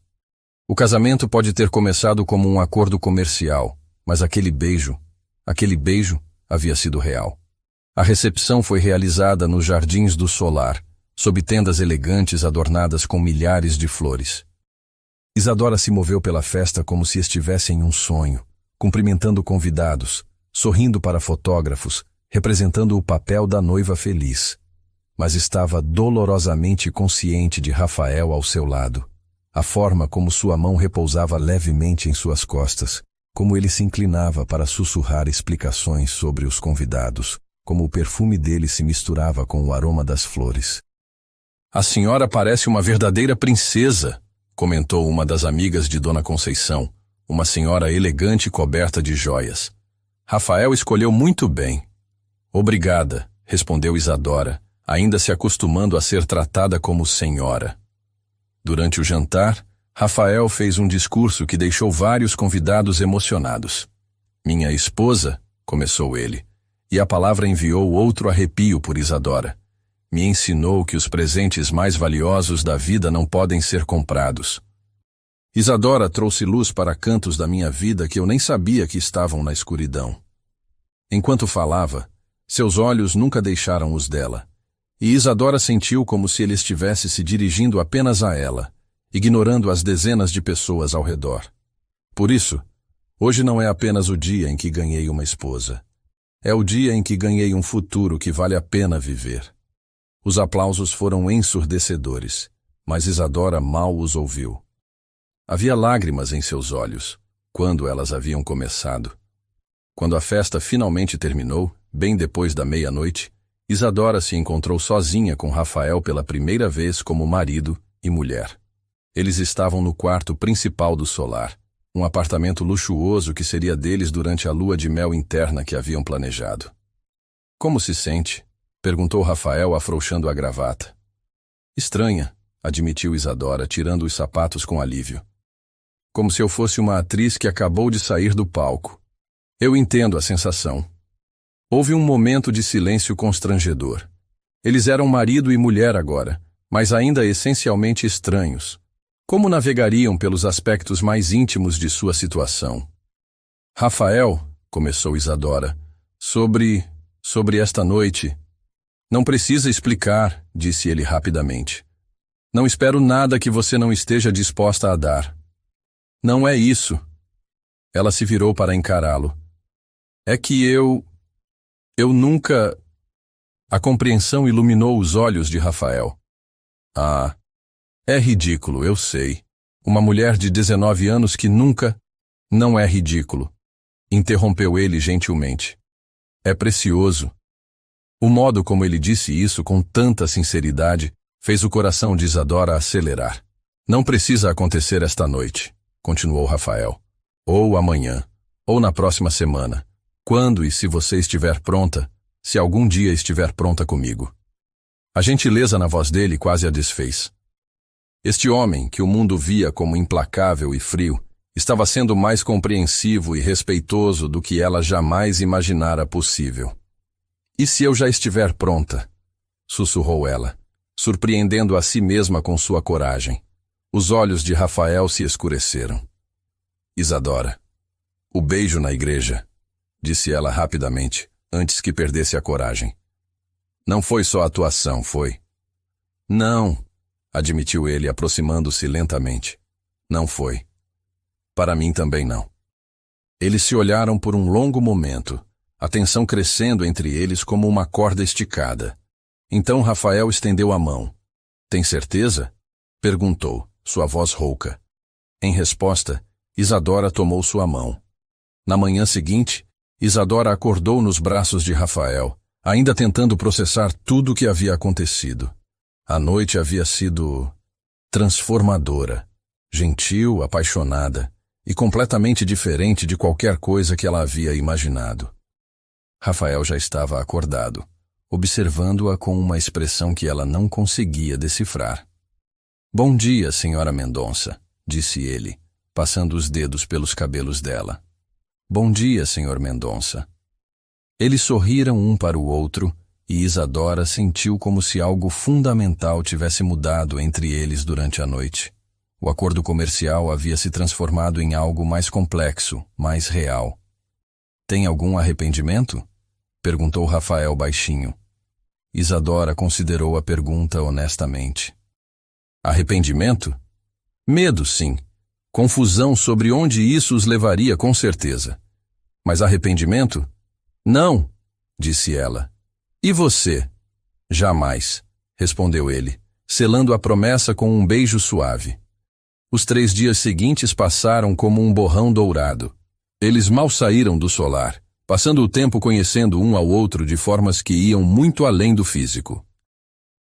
O casamento pode ter começado como um acordo comercial, mas aquele beijo havia sido real. A recepção foi realizada nos Jardins do Solar, sob tendas elegantes adornadas com milhares de flores. Isadora se moveu pela festa como se estivesse em um sonho, cumprimentando convidados, sorrindo para fotógrafos, representando o papel da noiva feliz. Mas estava dolorosamente consciente de Rafael ao seu lado. A forma como sua mão repousava levemente em suas costas, como ele se inclinava para sussurrar explicações sobre os convidados, como o perfume dele se misturava com o aroma das flores. "A senhora parece uma verdadeira princesa", comentou uma das amigas de Dona Conceição, uma senhora elegante coberta de joias. Rafael escolheu muito bem. Obrigada, respondeu Isadora, ainda se acostumando a ser tratada como senhora. Durante o jantar, Rafael fez um discurso que deixou vários convidados emocionados. Minha esposa, começou ele, e a palavra enviou outro arrepio por Isadora. Me ensinou que os presentes mais valiosos da vida não podem ser comprados. Isadora trouxe luz para cantos da minha vida que eu nem sabia que estavam na escuridão. Enquanto falava, seus olhos nunca deixaram os dela, e Isadora sentiu como se ele estivesse se dirigindo apenas a ela, ignorando as dezenas de pessoas ao redor. Por isso, hoje não é apenas o dia em que ganhei uma esposa. É o dia em que ganhei um futuro que vale a pena viver. Os aplausos foram ensurdecedores, mas Isadora mal os ouviu. Havia lágrimas em seus olhos, quando elas haviam começado. Quando a festa finalmente terminou, bem depois da meia-noite, Isadora se encontrou sozinha com Rafael pela primeira vez como marido e mulher. Eles estavam no quarto principal do solar, um apartamento luxuoso que seria deles durante a lua de mel interna que haviam planejado. Como se sente? Perguntou Rafael, afrouxando a gravata. Estranha, admitiu Isadora, tirando os sapatos com alívio. Como se eu fosse uma atriz que acabou de sair do palco. Eu entendo a sensação. Houve um momento de silêncio constrangedor. Eles eram marido e mulher agora, mas ainda essencialmente estranhos. Como navegariam pelos aspectos mais íntimos de sua situação? Rafael, começou Isadora, sobre esta noite. Não precisa explicar, disse ele rapidamente. Não espero nada que você não esteja disposta a dar. Não é isso. Ela se virou para encará-lo. É que eu nunca... A compreensão iluminou os olhos de Rafael. Ah, é ridículo, eu sei. Uma mulher de 19 anos que nunca... Não é ridículo, interrompeu ele gentilmente. É precioso. O modo como ele disse isso com tanta sinceridade fez o coração de Isadora acelerar. Não precisa acontecer esta noite, continuou Rafael. Ou amanhã, ou na próxima semana. Quando e se você estiver pronta, se algum dia estiver pronta comigo. A gentileza na voz dele quase a desfez. Este homem, que o mundo via como implacável e frio, estava sendo mais compreensivo e respeitoso do que ela jamais imaginara possível. E se eu já estiver pronta? Sussurrou ela, surpreendendo a si mesma com sua coragem. Os olhos de Rafael se escureceram. Isadora, o beijo na igreja, disse ela rapidamente, antes que perdesse a coragem. Não foi só atuação, foi? Não, admitiu ele, aproximando-se lentamente. Não foi. Para mim também não. Eles se olharam por um longo momento, a tensão crescendo entre eles como uma corda esticada. Então Rafael estendeu a mão. Tem certeza? Perguntou, sua voz rouca. Em resposta, Isadora tomou sua mão. Na manhã seguinte, Isadora acordou nos braços de Rafael, ainda tentando processar tudo o que havia acontecido. A noite havia sido transformadora, gentil, apaixonada e completamente diferente de qualquer coisa que ela havia imaginado. Rafael já estava acordado, observando-a com uma expressão que ela não conseguia decifrar. Bom dia, senhora Mendonça, disse ele, passando os dedos pelos cabelos dela. Bom dia, senhor Mendonça. Eles sorriram um para o outro e Isadora sentiu como se algo fundamental tivesse mudado entre eles durante a noite. O acordo comercial havia se transformado em algo mais complexo, mais real. Tem algum arrependimento? Perguntou Rafael baixinho. Isadora considerou a pergunta honestamente. Arrependimento? Medo, sim. Confusão sobre onde isso os levaria, com certeza. Mas arrependimento? Não, disse ela. E você? Jamais, respondeu ele, selando a promessa com um beijo suave. Os 3 dias seguintes passaram como um borrão dourado. Eles mal saíram do solar, passando o tempo conhecendo um ao outro de formas que iam muito além do físico.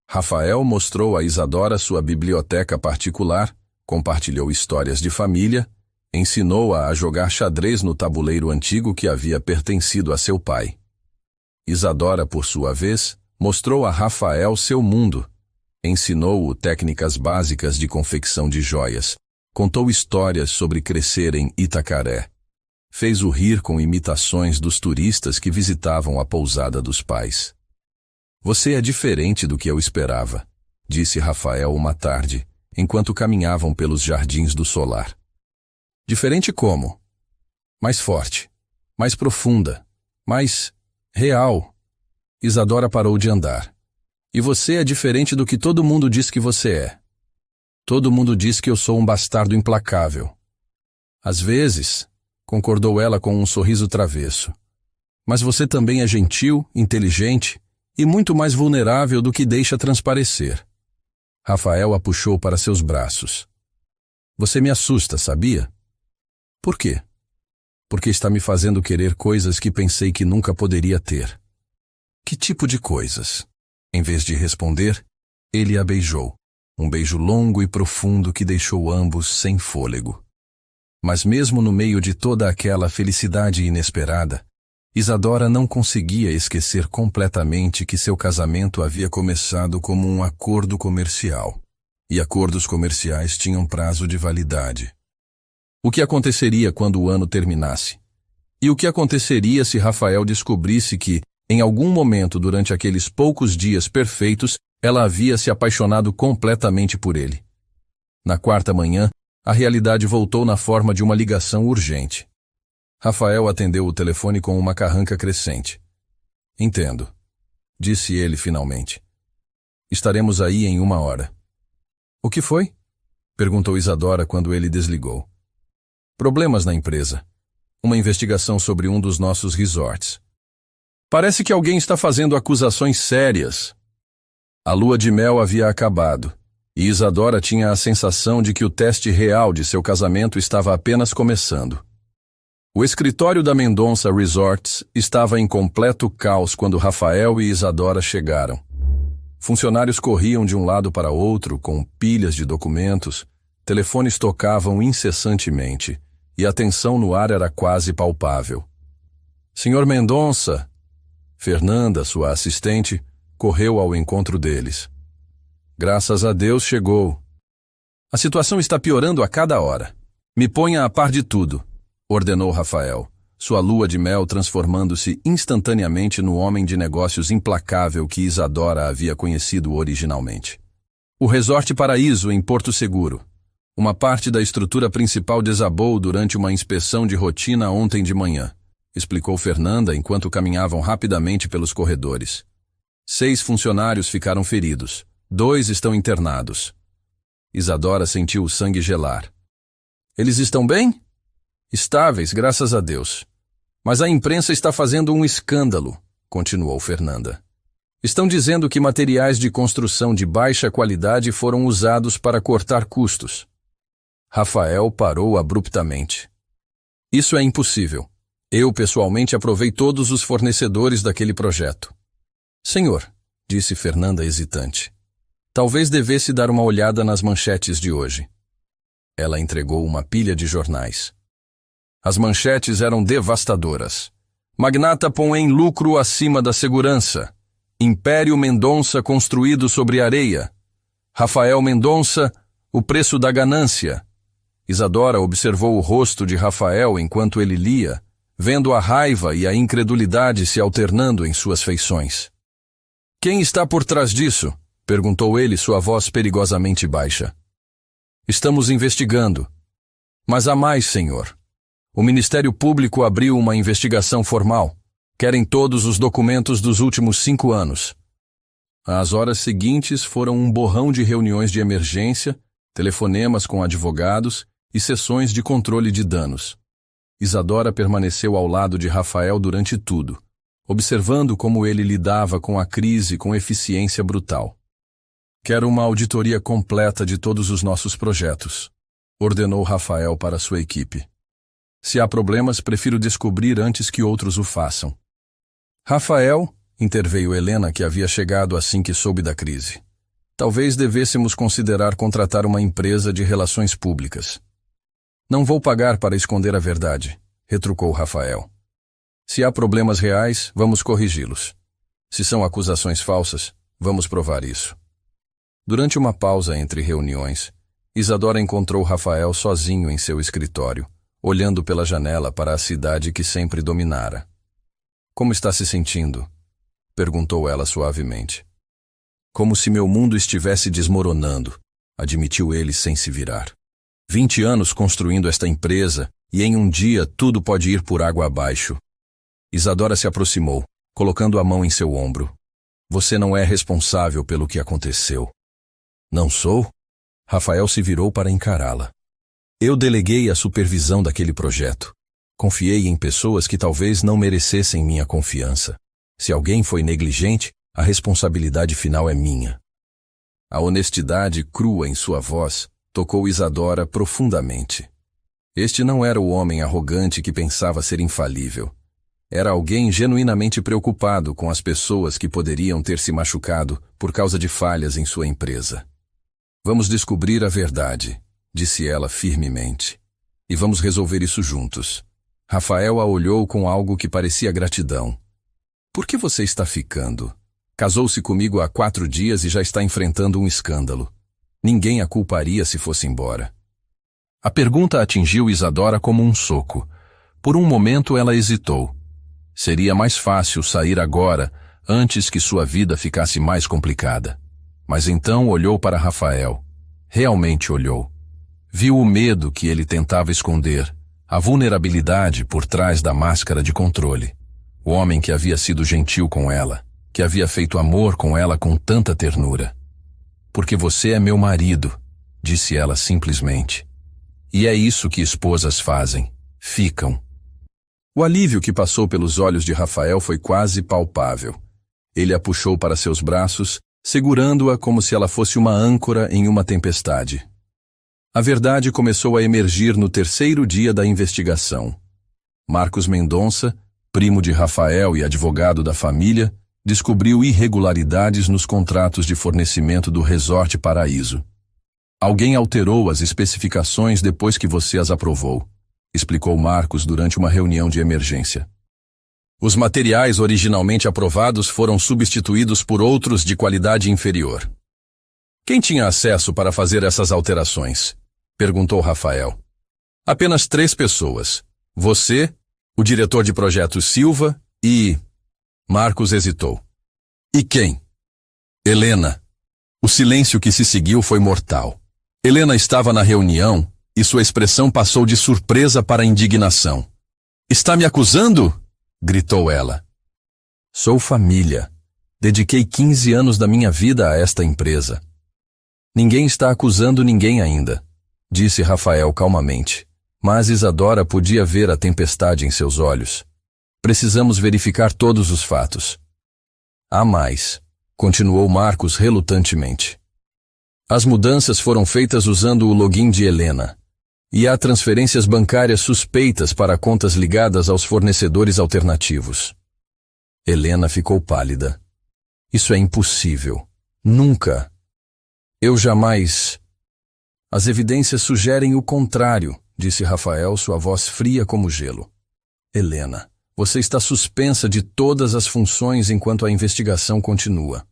Rafael mostrou a Isadora sua biblioteca particular, compartilhou histórias de família, ensinou-a a jogar xadrez no tabuleiro antigo que havia pertencido a seu pai. Isadora, por sua vez, mostrou a Rafael seu mundo, ensinou-o técnicas básicas de confecção de joias, contou histórias sobre crescer em Itacaré, fez-o rir com imitações dos turistas que visitavam a pousada dos pais. Você é diferente do que eu esperava, disse Rafael uma tarde, enquanto caminhavam pelos jardins do solar. Diferente como? Mais forte, mais profunda, mais real. Isadora parou de andar. E você é diferente do que todo mundo diz que você é. Todo mundo diz que eu sou um bastardo implacável. Às vezes, concordou ela com um sorriso travesso. Mas você também é gentil, inteligente e muito mais vulnerável do que deixa transparecer. Rafael a puxou para seus braços. Você me assusta, sabia? Por quê? Porque está me fazendo querer coisas que pensei que nunca poderia ter. Que tipo de coisas? Em vez de responder, ele a beijou. Um beijo longo e profundo que deixou ambos sem fôlego. Mas mesmo no meio de toda aquela felicidade inesperada, Isadora não conseguia esquecer completamente que seu casamento havia começado como um acordo comercial. E acordos comerciais tinham prazo de validade. O que aconteceria quando o ano terminasse? E o que aconteceria se Rafael descobrisse que, em algum momento durante aqueles poucos dias perfeitos, ela havia se apaixonado completamente por ele? Na quarta manhã, a realidade voltou na forma de uma ligação urgente. Rafael atendeu o telefone com uma carranca crescente. Entendo, disse ele finalmente. Estaremos aí em 1 hora. O que foi? Perguntou Isadora quando ele desligou. Problemas na empresa. Uma investigação sobre um dos nossos resorts. Parece que alguém está fazendo acusações sérias. A lua de mel havia acabado, e Isadora tinha a sensação de que o teste real de seu casamento estava apenas começando. O escritório da Mendonça Resorts estava em completo caos quando Rafael e Isadora chegaram. Funcionários corriam de um lado para outro com pilhas de documentos, telefones tocavam incessantemente, e a tensão no ar era quase palpável. Senhor Mendonça! Fernanda, sua assistente, correu ao encontro deles. Graças a Deus chegou. A situação está piorando a cada hora. Me ponha a par de tudo, ordenou Rafael, sua lua de mel transformando-se instantaneamente no homem de negócios implacável que Isadora havia conhecido originalmente. O Resort Paraíso, em Porto Seguro. Uma parte da estrutura principal desabou durante uma inspeção de rotina ontem de manhã, explicou Fernanda enquanto caminhavam rapidamente pelos corredores. 6 funcionários ficaram feridos. 2 estão internados. Isadora sentiu o sangue gelar. Eles estão bem? Estáveis, graças a Deus. Mas a imprensa está fazendo um escândalo, continuou Fernanda. Estão dizendo que materiais de construção de baixa qualidade foram usados para cortar custos. Rafael parou abruptamente. Isso é impossível. Eu, pessoalmente, aprovei todos os fornecedores daquele projeto. Senhor, disse Fernanda hesitante, talvez devesse dar uma olhada nas manchetes de hoje. Ela entregou uma pilha de jornais. As manchetes eram devastadoras. Magnata põe lucro acima da segurança. Império Mendonça construído sobre areia. Rafael Mendonça, o preço da ganância. Isadora observou o rosto de Rafael enquanto ele lia, vendo a raiva e a incredulidade se alternando em suas feições. Quem está por trás disso? Perguntou ele, sua voz perigosamente baixa. Estamos investigando. Mas há mais, senhor. O Ministério Público abriu uma investigação formal. Querem todos os documentos dos últimos 5 anos. As horas seguintes foram um borrão de reuniões de emergência, telefonemas com advogados e sessões de controle de danos. Isadora permaneceu ao lado de Rafael durante tudo, observando como ele lidava com a crise com eficiência brutal. Quero uma auditoria completa de todos os nossos projetos, ordenou Rafael para sua equipe. Se há problemas, prefiro descobrir antes que outros o façam. Rafael, interveio Helena, que havia chegado assim que soube da crise. Talvez devêssemos considerar contratar uma empresa de relações públicas. Não vou pagar para esconder a verdade, retrucou Rafael. Se há problemas reais, vamos corrigi-los. Se são acusações falsas, vamos provar isso. Durante uma pausa entre reuniões, Isadora encontrou Rafael sozinho em seu escritório, olhando pela janela para a cidade que sempre dominara. Como está se sentindo? Perguntou ela suavemente. Como se meu mundo estivesse desmoronando, admitiu ele sem se virar. 20 anos construindo esta empresa e em um dia tudo pode ir por água abaixo. Isadora se aproximou, colocando a mão em seu ombro. Você não é responsável pelo que aconteceu. Não sou? Rafael se virou para encará-la. Eu deleguei a supervisão daquele projeto. Confiei em pessoas que talvez não merecessem minha confiança. Se alguém foi negligente, a responsabilidade final é minha. A honestidade crua em sua voz tocou Isadora profundamente. Este não era o homem arrogante que pensava ser infalível. Era alguém genuinamente preocupado com as pessoas que poderiam ter se machucado por causa de falhas em sua empresa. Vamos descobrir a verdade, disse ela firmemente. E vamos resolver isso juntos. Rafael a olhou com algo que parecia gratidão. Por que você está ficando? Casou-se comigo há 4 dias e já está enfrentando um escândalo. Ninguém a culparia se fosse embora. A pergunta atingiu Isadora como um soco. Por um momento ela hesitou. Seria mais fácil sair agora, antes que sua vida ficasse mais complicada. Mas então olhou para Rafael. Realmente olhou. Viu o medo que ele tentava esconder, a vulnerabilidade por trás da máscara de controle. O homem que havia sido gentil com ela, que havia feito amor com ela com tanta ternura. Porque você é meu marido, disse ela simplesmente. E é isso que esposas fazem, ficam. O alívio que passou pelos olhos de Rafael foi quase palpável. Ele a puxou para seus braços, segurando-a como se ela fosse uma âncora em uma tempestade. A verdade começou a emergir no 3º dia da investigação. Marcos Mendonça, primo de Rafael e advogado da família, descobriu irregularidades nos contratos de fornecimento do Resort Paraíso. Alguém alterou as especificações depois que você as aprovou, explicou Marcos durante uma reunião de emergência. Os materiais originalmente aprovados foram substituídos por outros de qualidade inferior. Quem tinha acesso para fazer essas alterações? Perguntou Rafael. Apenas 3 pessoas. Você, o diretor de projetos Silva e... Marcos hesitou. E quem? Helena. O silêncio que se seguiu foi mortal. Helena estava na reunião e sua expressão passou de surpresa para indignação. Está me acusando? Gritou ela. Sou família. Dediquei 15 anos da minha vida a esta empresa. Ninguém está acusando ninguém ainda, disse Rafael calmamente. Mas Isadora podia ver a tempestade em seus olhos. Precisamos verificar todos os fatos. Há mais, continuou Marcos relutantemente. As mudanças foram feitas usando o login de Helena. E há transferências bancárias suspeitas para contas ligadas aos fornecedores alternativos. Helena ficou pálida. Isso é impossível. Nunca. Eu jamais... As evidências sugerem o contrário, disse Rafael, sua voz fria como gelo. Helena, você está suspensa de todas as funções enquanto a investigação continua.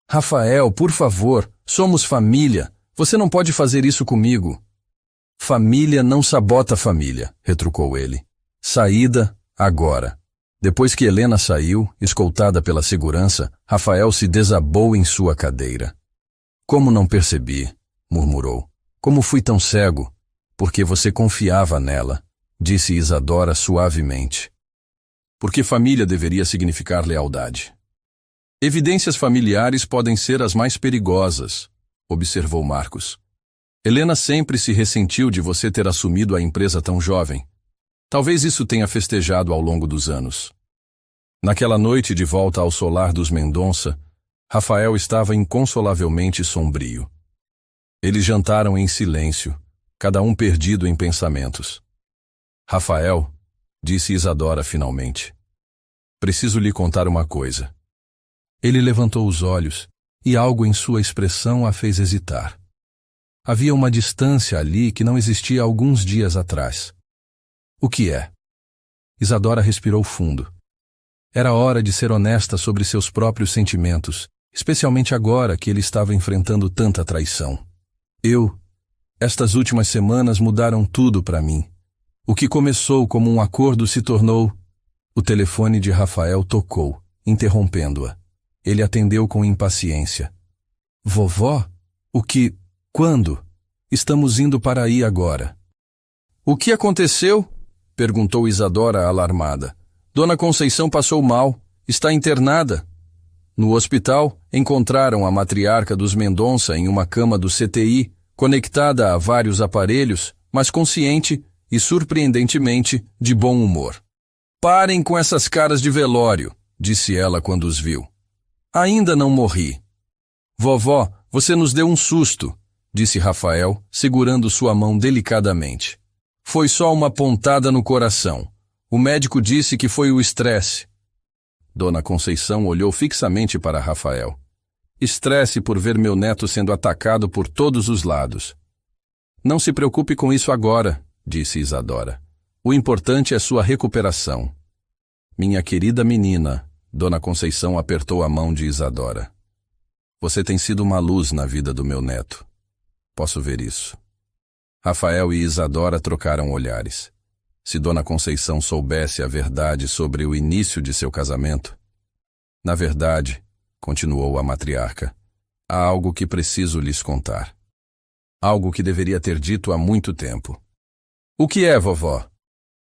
Rafael, por favor, somos família. Você não pode fazer isso comigo. Família não sabota família, retrucou ele. Saída, agora. Depois que Helena saiu, escoltada pela segurança, Rafael se desabou em sua cadeira. Como não percebi, murmurou. Como fui tão cego? Porque você confiava nela, disse Isadora suavemente. Porque família deveria significar lealdade. Evidências familiares podem ser as mais perigosas, observou Marcos. Helena sempre se ressentiu de você ter assumido a empresa tão jovem. Talvez isso tenha festejado ao longo dos anos. Naquela noite de volta ao solar dos Mendonça, Rafael estava inconsolavelmente sombrio. Eles jantaram em silêncio, cada um perdido em pensamentos. Rafael, disse Isadora finalmente, preciso lhe contar uma coisa. Ele levantou os olhos e algo em sua expressão a fez hesitar. Havia uma distância ali que não existia alguns dias atrás. O que é? Isadora respirou fundo. Era hora de ser honesta sobre seus próprios sentimentos, especialmente agora que ele estava enfrentando tanta traição. Estas últimas semanas mudaram tudo para mim. O que começou como um acordo se tornou... O telefone de Rafael tocou, interrompendo-a. Ele atendeu com impaciência. Vovó? O que? Quando? Estamos indo para aí agora. O que aconteceu? Perguntou Isadora alarmada. Dona Conceição passou mal. Está internada. No hospital, encontraram a matriarca dos Mendonça em uma cama do CTI, conectada a vários aparelhos, mas consciente e, surpreendentemente, de bom humor. Parem com essas caras de velório, disse ela quando os viu. Ainda não morri. Vovó, você nos deu um susto, disse Rafael, segurando sua mão delicadamente. Foi só uma pontada no coração. O médico disse que foi o estresse. Dona Conceição olhou fixamente para Rafael. Estresse por ver meu neto sendo atacado por todos os lados. Não se preocupe com isso agora, disse Isadora. O importante é sua recuperação. Minha querida menina, Dona Conceição apertou a mão de Isadora. Você tem sido uma luz na vida do meu neto. Posso ver isso. Rafael e Isadora trocaram olhares. Se Dona Conceição soubesse a verdade sobre o início de seu casamento... Na verdade, continuou a matriarca, há algo que preciso lhes contar. Algo que deveria ter dito há muito tempo. O que é, vovó?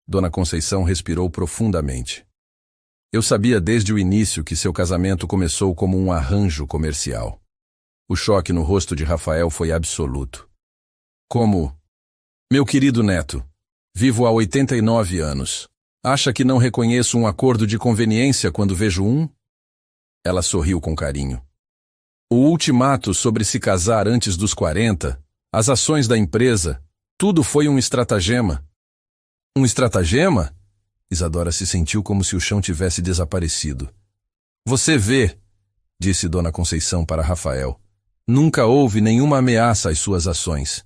Dona Conceição respirou profundamente. Eu sabia desde o início que seu casamento começou como um arranjo comercial. O choque no rosto de Rafael foi absoluto. Como? Meu querido neto, vivo há 89 anos. Acha que não reconheço um acordo de conveniência quando vejo um? Ela sorriu com carinho. O ultimato sobre se casar antes dos 40, as ações da empresa, tudo foi um estratagema. Um estratagema? Isadora se sentiu como se o chão tivesse desaparecido. Você vê, disse Dona Conceição para Rafael. Nunca houve nenhuma ameaça às suas ações.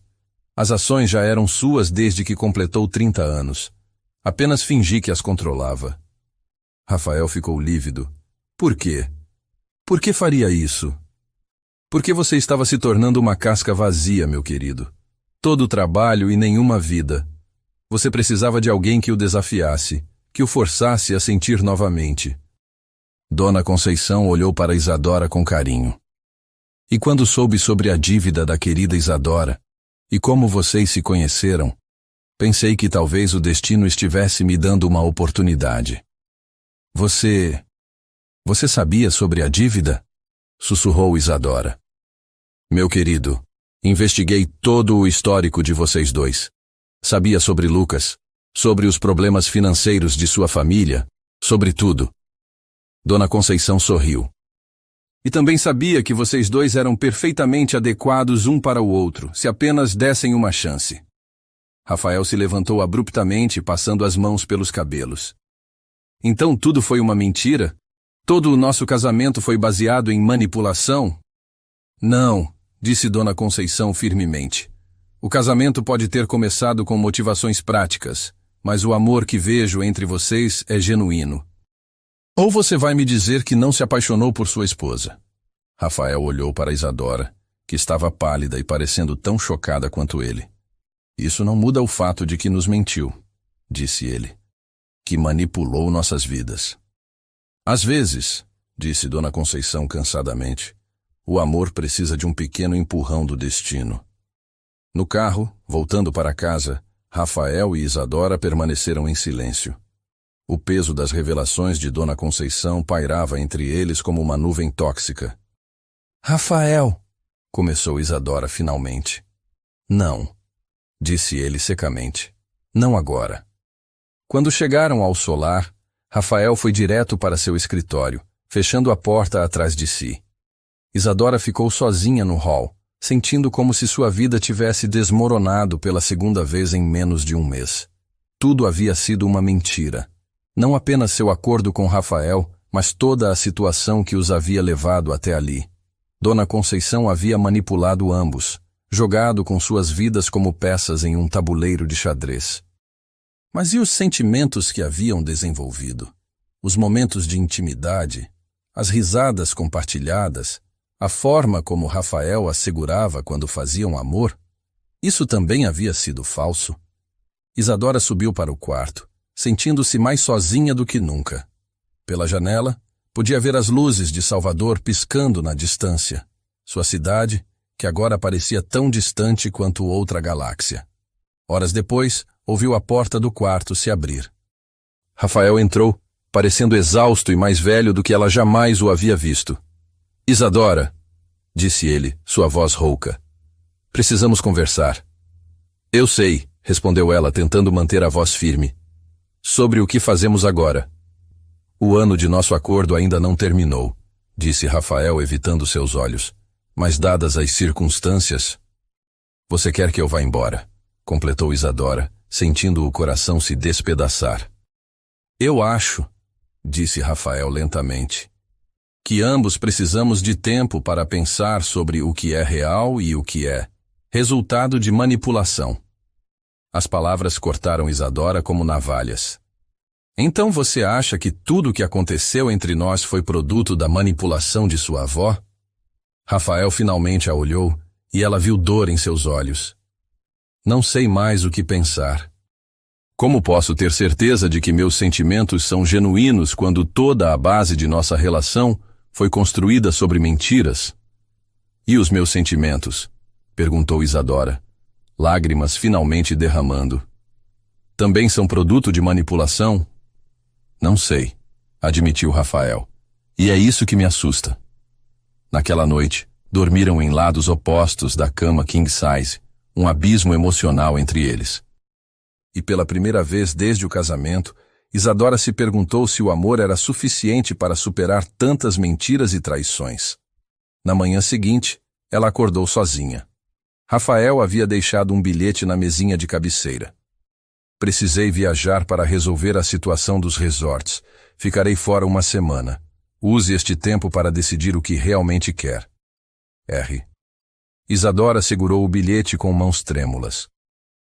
As ações já eram suas desde que completou 30 anos. Apenas fingi que as controlava. Rafael ficou lívido. Por quê? Por que faria isso? Porque você estava se tornando uma casca vazia, meu querido. Todo trabalho e nenhuma vida. Você precisava de alguém que o desafiasse, que o forçasse a sentir novamente. Dona Conceição olhou para Isadora com carinho. E quando soube sobre a dívida da querida Isadora, e como vocês se conheceram, pensei que talvez o destino estivesse me dando uma oportunidade. Você sabia sobre a dívida? Sussurrou Isadora. Meu querido, investiguei todo o histórico de vocês dois. Sabia sobre Lucas, sobre os problemas financeiros de sua família, sobre tudo. Dona Conceição sorriu. E também sabia que vocês dois eram perfeitamente adequados um para o outro, se apenas dessem uma chance. Rafael se levantou abruptamente, passando as mãos pelos cabelos. Então tudo foi uma mentira? Todo o nosso casamento foi baseado em manipulação? Não, disse Dona Conceição firmemente. O casamento pode ter começado com motivações práticas, mas o amor que vejo entre vocês é genuíno. Ou você vai me dizer que não se apaixonou por sua esposa? Rafael olhou para Isadora, que estava pálida e parecendo tão chocada quanto ele. Isso não muda o fato de que nos mentiu, disse ele, que manipulou nossas vidas. Às vezes, disse Dona Conceição cansadamente, o amor precisa de um pequeno empurrão do destino. No carro, voltando para casa, Rafael e Isadora permaneceram em silêncio. O peso das revelações de Dona Conceição pairava entre eles como uma nuvem tóxica. Rafael, começou Isadora finalmente. Não, disse ele secamente. Não agora. Quando chegaram ao solar, Rafael foi direto para seu escritório, fechando a porta atrás de si. Isadora ficou sozinha no hall, sentindo como se sua vida tivesse desmoronado pela segunda vez em menos de um mês. Tudo havia sido uma mentira. Não apenas seu acordo com Rafael, mas toda a situação que os havia levado até ali. Dona Conceição havia manipulado ambos, jogado com suas vidas como peças em um tabuleiro de xadrez. Mas e os sentimentos que haviam desenvolvido? Os momentos de intimidade, as risadas compartilhadas, a forma como Rafael assegurava quando faziam amor? Isso também havia sido falso. Isadora subiu para o quarto, sentindo-se mais sozinha do que nunca. Pela janela, podia ver as luzes de Salvador piscando na distância. Sua cidade, que agora parecia tão distante quanto outra galáxia. Horas depois, ouviu a porta do quarto se abrir. Rafael entrou, parecendo exausto e mais velho do que ela jamais o havia visto. Isadora, disse ele, sua voz rouca. Precisamos conversar. Eu sei, respondeu ela, tentando manter a voz firme. Sobre o que fazemos agora. O ano de nosso acordo ainda não terminou, disse Rafael, evitando seus olhos. Mas dadas as circunstâncias... Você quer que eu vá embora, completou Isadora, sentindo o coração se despedaçar. Eu acho, disse Rafael lentamente, que ambos precisamos de tempo para pensar sobre o que é real e o que é resultado de manipulação. As palavras cortaram Isadora como navalhas. Então você acha que tudo o que aconteceu entre nós foi produto da manipulação de sua avó? Rafael finalmente a olhou e ela viu dor em seus olhos. Não sei mais o que pensar. Como posso ter certeza de que meus sentimentos são genuínos quando toda a base de nossa relação foi construída sobre mentiras? E os meus sentimentos? Perguntou Isadora, lágrimas finalmente derramando. Também são produto de manipulação? Não sei, admitiu Rafael. E é isso que me assusta. Naquela noite, dormiram em lados opostos da cama king size, um abismo emocional entre eles. E pela primeira vez desde o casamento, Isadora se perguntou se o amor era suficiente para superar tantas mentiras e traições. Na manhã seguinte, ela acordou sozinha. Rafael havia deixado um bilhete na mesinha de cabeceira. Precisei viajar para resolver a situação dos resorts. Ficarei fora uma semana. Use este tempo para decidir o que realmente quer. R. Isadora segurou o bilhete com mãos trêmulas.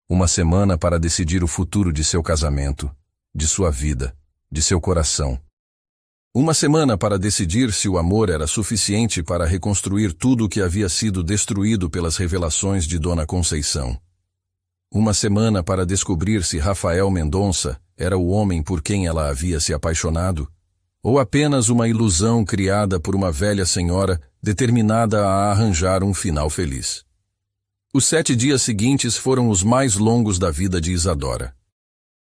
Uma semana para decidir o futuro de seu casamento, de sua vida, de seu coração. Uma semana para decidir se o amor era suficiente para reconstruir tudo o que havia sido destruído pelas revelações de Dona Conceição. Uma semana para descobrir se Rafael Mendonça era o homem por quem ela havia se apaixonado, ou apenas uma ilusão criada por uma velha senhora determinada a arranjar um final feliz. Os 7 dias seguintes foram os mais longos da vida de Isadora.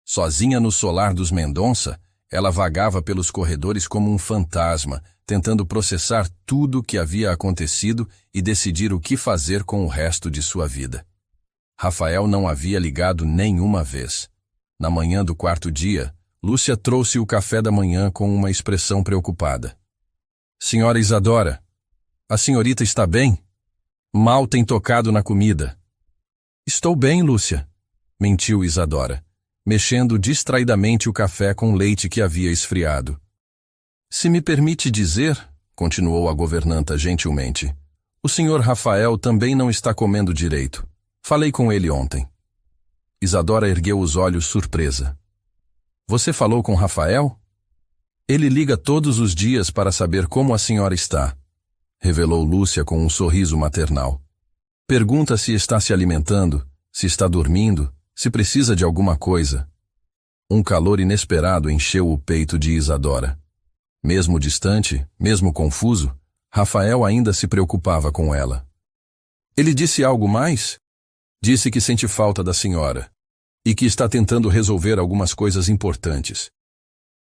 Sozinha no solar dos Mendonça, ela vagava pelos corredores como um fantasma, tentando processar tudo o que havia acontecido e decidir o que fazer com o resto de sua vida. Rafael não havia ligado nenhuma vez. Na manhã do 4º dia, Lúcia trouxe o café da manhã com uma expressão preocupada. Senhora Isadora, a senhorita está bem? Mal tem tocado na comida. Estou bem, Lúcia, mentiu Isadora, mexendo distraidamente o café com leite que havia esfriado. Se me permite dizer, continuou a governanta gentilmente, o senhor Rafael também não está comendo direito. Falei com ele ontem. Isadora ergueu os olhos surpresa. Você falou com Rafael? Ele liga todos os dias para saber como a senhora está, revelou Lúcia com um sorriso maternal. Pergunta se está se alimentando, se está dormindo, se precisa de alguma coisa. Um calor inesperado encheu o peito de Isadora. Mesmo distante, mesmo confuso, Rafael ainda se preocupava com ela. Ele disse algo mais? Disse que sente falta da senhora e que está tentando resolver algumas coisas importantes.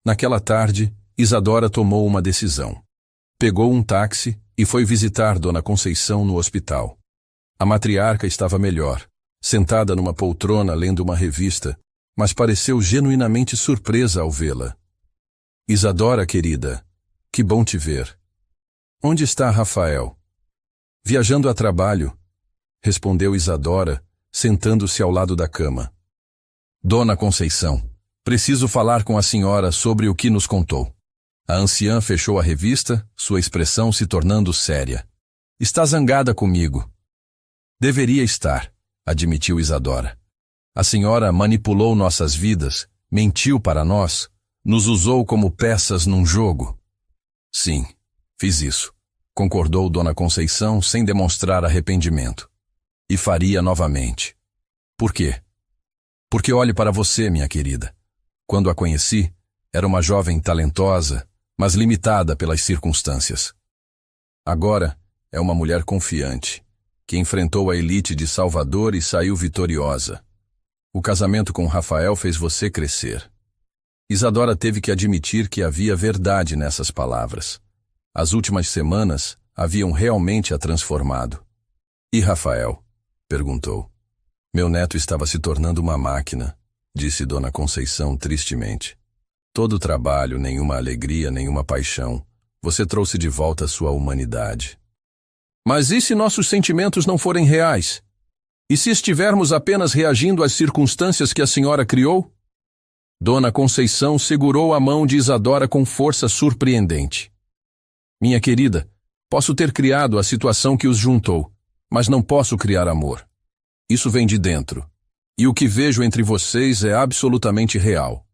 Naquela tarde, Isadora tomou uma decisão. Pegou um táxi e foi visitar Dona Conceição no hospital. A matriarca estava melhor, sentada numa poltrona lendo uma revista, mas pareceu genuinamente surpresa ao vê-la. Isadora, querida, que bom te ver. Onde está Rafael? Viajando a trabalho, respondeu Isadora, sentando-se ao lado da cama. Dona Conceição, preciso falar com a senhora sobre o que nos contou. A anciã fechou a revista, sua expressão se tornando séria. Está zangada comigo. Deveria estar, admitiu Isadora. A senhora manipulou nossas vidas, mentiu para nós, nos usou como peças num jogo. Sim, fiz isso, concordou Dona Conceição sem demonstrar arrependimento. E faria novamente. Por quê? Porque olhe para você, minha querida. Quando a conheci, era uma jovem talentosa, mas limitada pelas circunstâncias. Agora, é uma mulher confiante, que enfrentou a elite de Salvador e saiu vitoriosa. O casamento com Rafael fez você crescer. Isadora teve que admitir que havia verdade nessas palavras. As últimas semanas haviam realmente a transformado. E Rafael? Perguntou. Meu neto estava se tornando uma máquina, disse Dona Conceição tristemente. Todo trabalho, nenhuma alegria, nenhuma paixão. Você trouxe de volta sua humanidade. Mas e se nossos sentimentos não forem reais? E se estivermos apenas reagindo às circunstâncias que a senhora criou? Dona Conceição segurou a mão de Isadora com força surpreendente. Minha querida, posso ter criado a situação que os juntou, mas não posso criar amor. Isso vem de dentro. E o que vejo entre vocês é absolutamente real.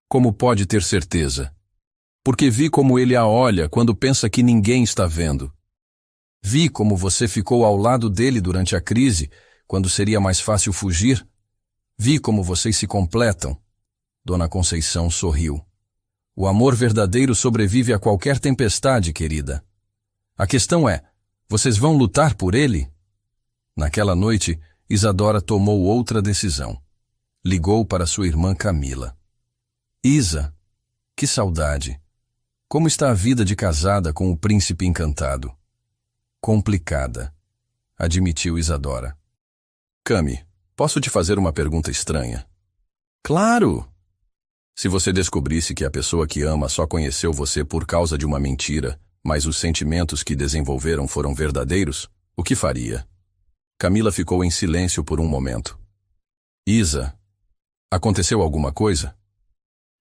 Como pode ter certeza? Porque vi como ele a olha quando pensa que ninguém está vendo. Vi como você ficou ao lado dele durante a crise, quando seria mais fácil fugir. Vi como vocês se completam. Dona Conceição sorriu. O amor verdadeiro sobrevive a qualquer tempestade, querida. A questão é, vocês vão lutar por ele? Naquela noite, Isadora tomou outra decisão. Ligou para sua irmã Camila. Isa, que saudade. Como está a vida de casada com o príncipe encantado? Complicada, admitiu Isadora. Cami, posso te fazer uma pergunta estranha? Claro! Se você descobrisse que a pessoa que ama só conheceu você por causa de uma mentira, mas os sentimentos que desenvolveram foram verdadeiros, o que faria? Camila ficou em silêncio por um momento. Isa, aconteceu alguma coisa?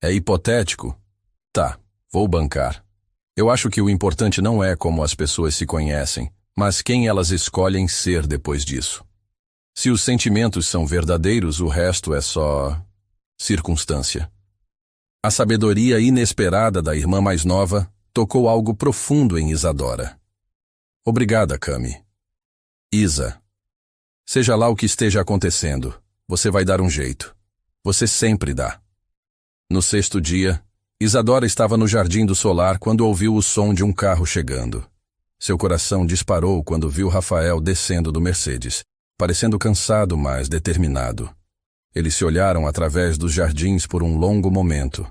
É hipotético? Tá, vou bancar. Eu acho que o importante não é como as pessoas se conhecem, mas quem elas escolhem ser depois disso. Se os sentimentos são verdadeiros, o resto é só circunstância. A sabedoria inesperada da irmã mais nova tocou algo profundo em Isadora. Obrigada, Cami. Isa, seja lá o que esteja acontecendo, você vai dar um jeito. Você sempre dá. No sexto dia, Isadora estava no jardim do solar quando ouviu o som de um carro chegando. Seu coração disparou quando viu Rafael descendo do Mercedes, parecendo cansado, mas determinado. Eles se olharam através dos jardins por um longo momento,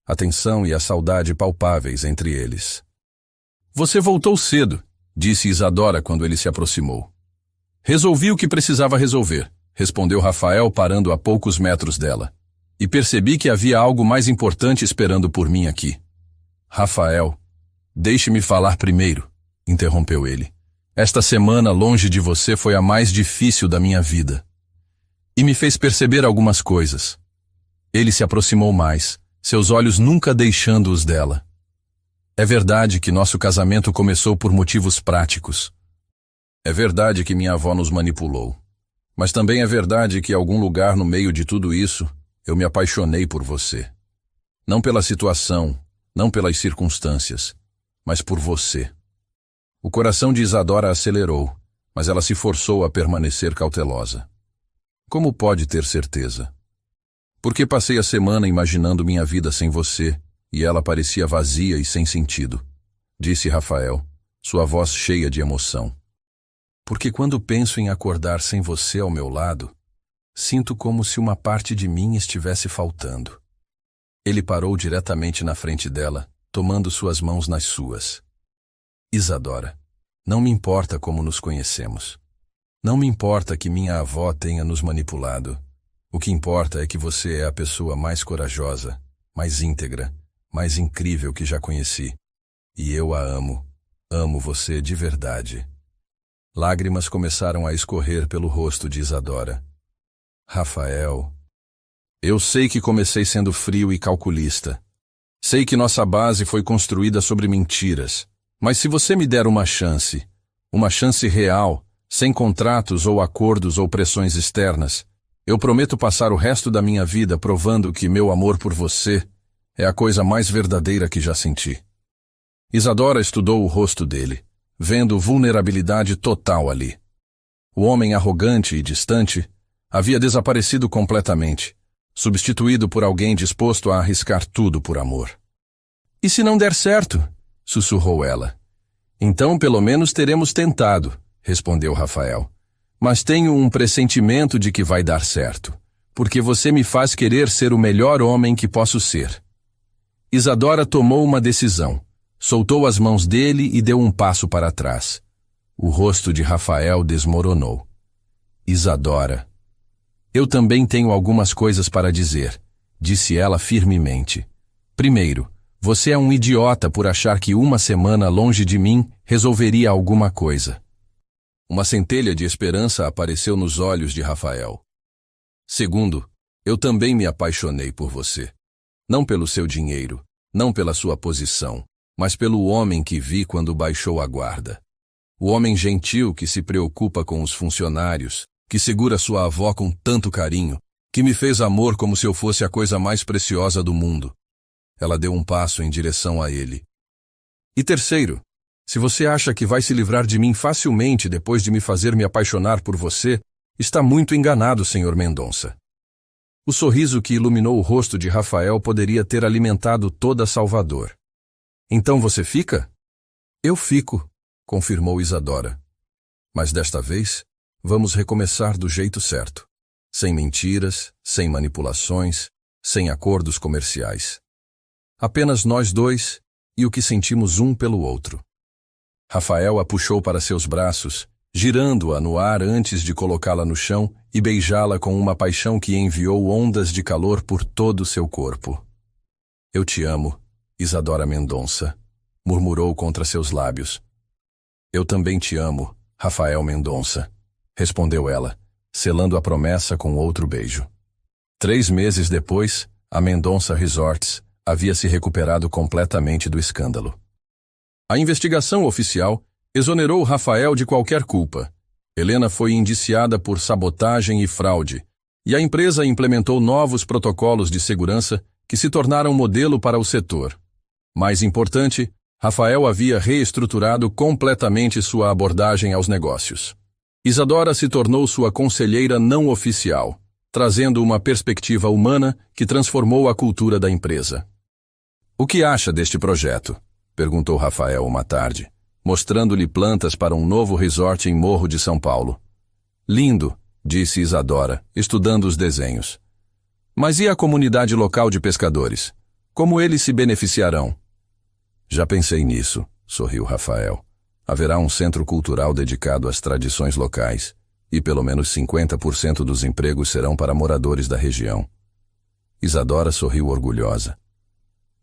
a tensão e a saudade palpáveis entre eles. Você voltou cedo, disse Isadora quando ele se aproximou. Resolvi o que precisava resolver, respondeu Rafael parando a poucos metros dela. E percebi que havia algo mais importante esperando por mim aqui. Rafael, deixe-me falar primeiro, interrompeu ele. Esta semana longe de você foi a mais difícil da minha vida. E me fez perceber algumas coisas. Ele se aproximou mais, seus olhos nunca deixando os dela. É verdade que nosso casamento começou por motivos práticos. É verdade que minha avó nos manipulou. Mas também é verdade que em algum lugar no meio de tudo isso, eu me apaixonei por você. Não pela situação, não pelas circunstâncias, mas por você. O coração de Isadora acelerou, mas ela se forçou a permanecer cautelosa. Como pode ter certeza? Porque passei a semana imaginando minha vida sem você, e ela parecia vazia e sem sentido, disse Rafael, sua voz cheia de emoção. Porque quando penso em acordar sem você ao meu lado, sinto como se uma parte de mim estivesse faltando. Ele parou diretamente na frente dela, tomando suas mãos nas suas. Isadora, não me importa como nos conhecemos. Não me importa que minha avó tenha nos manipulado. O que importa é que você é a pessoa mais corajosa, mais íntegra, mais incrível que já conheci. E eu a amo. Amo você de verdade. Lágrimas começaram a escorrer pelo rosto de Isadora. Rafael, eu sei que comecei sendo frio e calculista. Sei que nossa base foi construída sobre mentiras. Mas se você me der uma chance, Uma chance real, sem contratos ou acordos ou pressões externas. Eu prometo passar o resto da minha vida provando que meu amor por você é a coisa mais verdadeira que já senti. Isadora estudou o rosto dele, vendo vulnerabilidade total ali. O homem arrogante e distante havia desaparecido completamente, substituído por alguém disposto a arriscar tudo por amor. E se não der certo? Sussurrou ela. Então pelo menos teremos tentado, respondeu Rafael. Mas tenho um pressentimento de que vai dar certo, porque você me faz querer ser o melhor homem que posso ser. Isadora tomou uma decisão, soltou as mãos dele e deu um passo para trás. O rosto de Rafael desmoronou. Isadora. Eu também tenho algumas coisas para dizer, disse ela firmemente. Primeiro, você é um idiota por achar que uma semana longe de mim resolveria alguma coisa. Uma centelha de esperança apareceu nos olhos de Rafael. Segundo, eu também me apaixonei por você. Não pelo seu dinheiro, não pela sua posição, mas pelo homem que vi quando baixou a guarda. O homem gentil que se preocupa com os funcionários, que segura sua avó com tanto carinho, que me fez amor como se eu fosse a coisa mais preciosa do mundo. Ela deu um passo em direção a ele. E terceiro, se você acha que vai se livrar de mim facilmente depois de me fazer me apaixonar por você, está muito enganado, Sr. Mendonça. O sorriso que iluminou o rosto de Rafael poderia ter alimentado toda Salvador. Então você fica? Eu fico, confirmou Isadora. Mas desta vez, vamos recomeçar do jeito certo. Sem mentiras, sem manipulações, sem acordos comerciais. Apenas nós dois e o que sentimos um pelo outro. Rafael a puxou para seus braços, girando-a no ar antes de colocá-la no chão e beijá-la com uma paixão que enviou ondas de calor por todo o seu corpo. Eu te amo, Isadora Mendonça, murmurou contra seus lábios. Eu também te amo, Rafael Mendonça, respondeu ela, selando a promessa com outro beijo. 3 meses depois, a Mendonça Resorts havia se recuperado completamente do escândalo. A investigação oficial exonerou Rafael de qualquer culpa. Helena foi indiciada por sabotagem e fraude, e a empresa implementou novos protocolos de segurança que se tornaram modelo para o setor. Mais importante, Rafael havia reestruturado completamente sua abordagem aos negócios. Isadora se tornou sua conselheira não oficial, trazendo uma perspectiva humana que transformou a cultura da empresa. O que acha deste projeto? Perguntou Rafael uma tarde, mostrando-lhe plantas para um novo resort em Morro de São Paulo. Lindo, disse Isadora, estudando os desenhos. Mas e a comunidade local de pescadores? Como eles se beneficiarão? Já pensei nisso, sorriu Rafael. Haverá um centro cultural dedicado às tradições locais, e pelo menos 50% dos empregos serão para moradores da região. Isadora sorriu orgulhosa.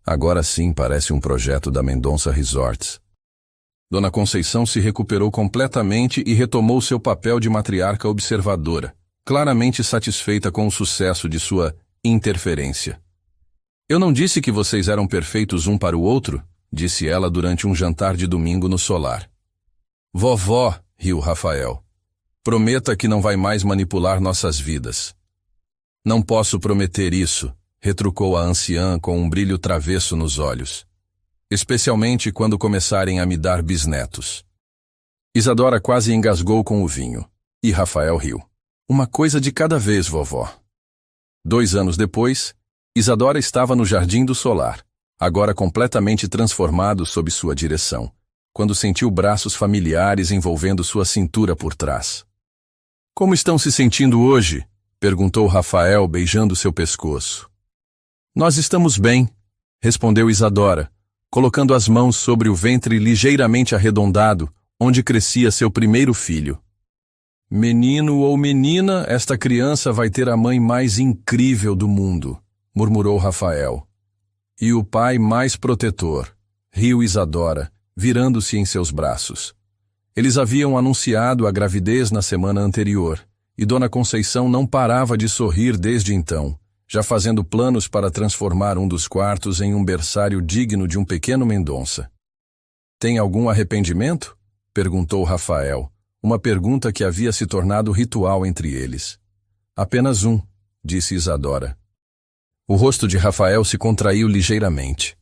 Agora sim parece um projeto da Mendonça Resorts. Dona Conceição se recuperou completamente e retomou seu papel de matriarca observadora, claramente satisfeita com o sucesso de sua interferência. Eu não disse que vocês eram perfeitos um para o outro? Disse ela durante um jantar de domingo no solar. Vovó, riu Rafael. Prometa que não vai mais manipular nossas vidas. Não posso prometer isso, retrucou a anciã com um brilho travesso nos olhos. Especialmente quando começarem a me dar bisnetos. Isadora quase engasgou com o vinho, e Rafael riu. Uma coisa de cada vez, vovó. 2 anos depois, Isadora estava no Jardim do Solar, agora completamente transformado sob sua direção, quando sentiu braços familiares envolvendo sua cintura por trás. Como estão se sentindo hoje? Perguntou Rafael, beijando seu pescoço. Nós estamos bem, respondeu Isadora, colocando as mãos sobre o ventre ligeiramente arredondado, onde crescia seu primeiro filho. Menino ou menina, esta criança vai ter a mãe mais incrível do mundo, murmurou Rafael. E o pai mais protetor, riu Isadora, virando-se em seus braços. Eles haviam anunciado a gravidez na semana anterior, e Dona Conceição não parava de sorrir desde então, já fazendo planos para transformar um dos quartos em um berçário digno de um pequeno Mendonça. Tem algum arrependimento? perguntou Rafael, uma pergunta que havia se tornado ritual entre eles. Apenas um, disse Isadora. O rosto de Rafael se contraiu ligeiramente.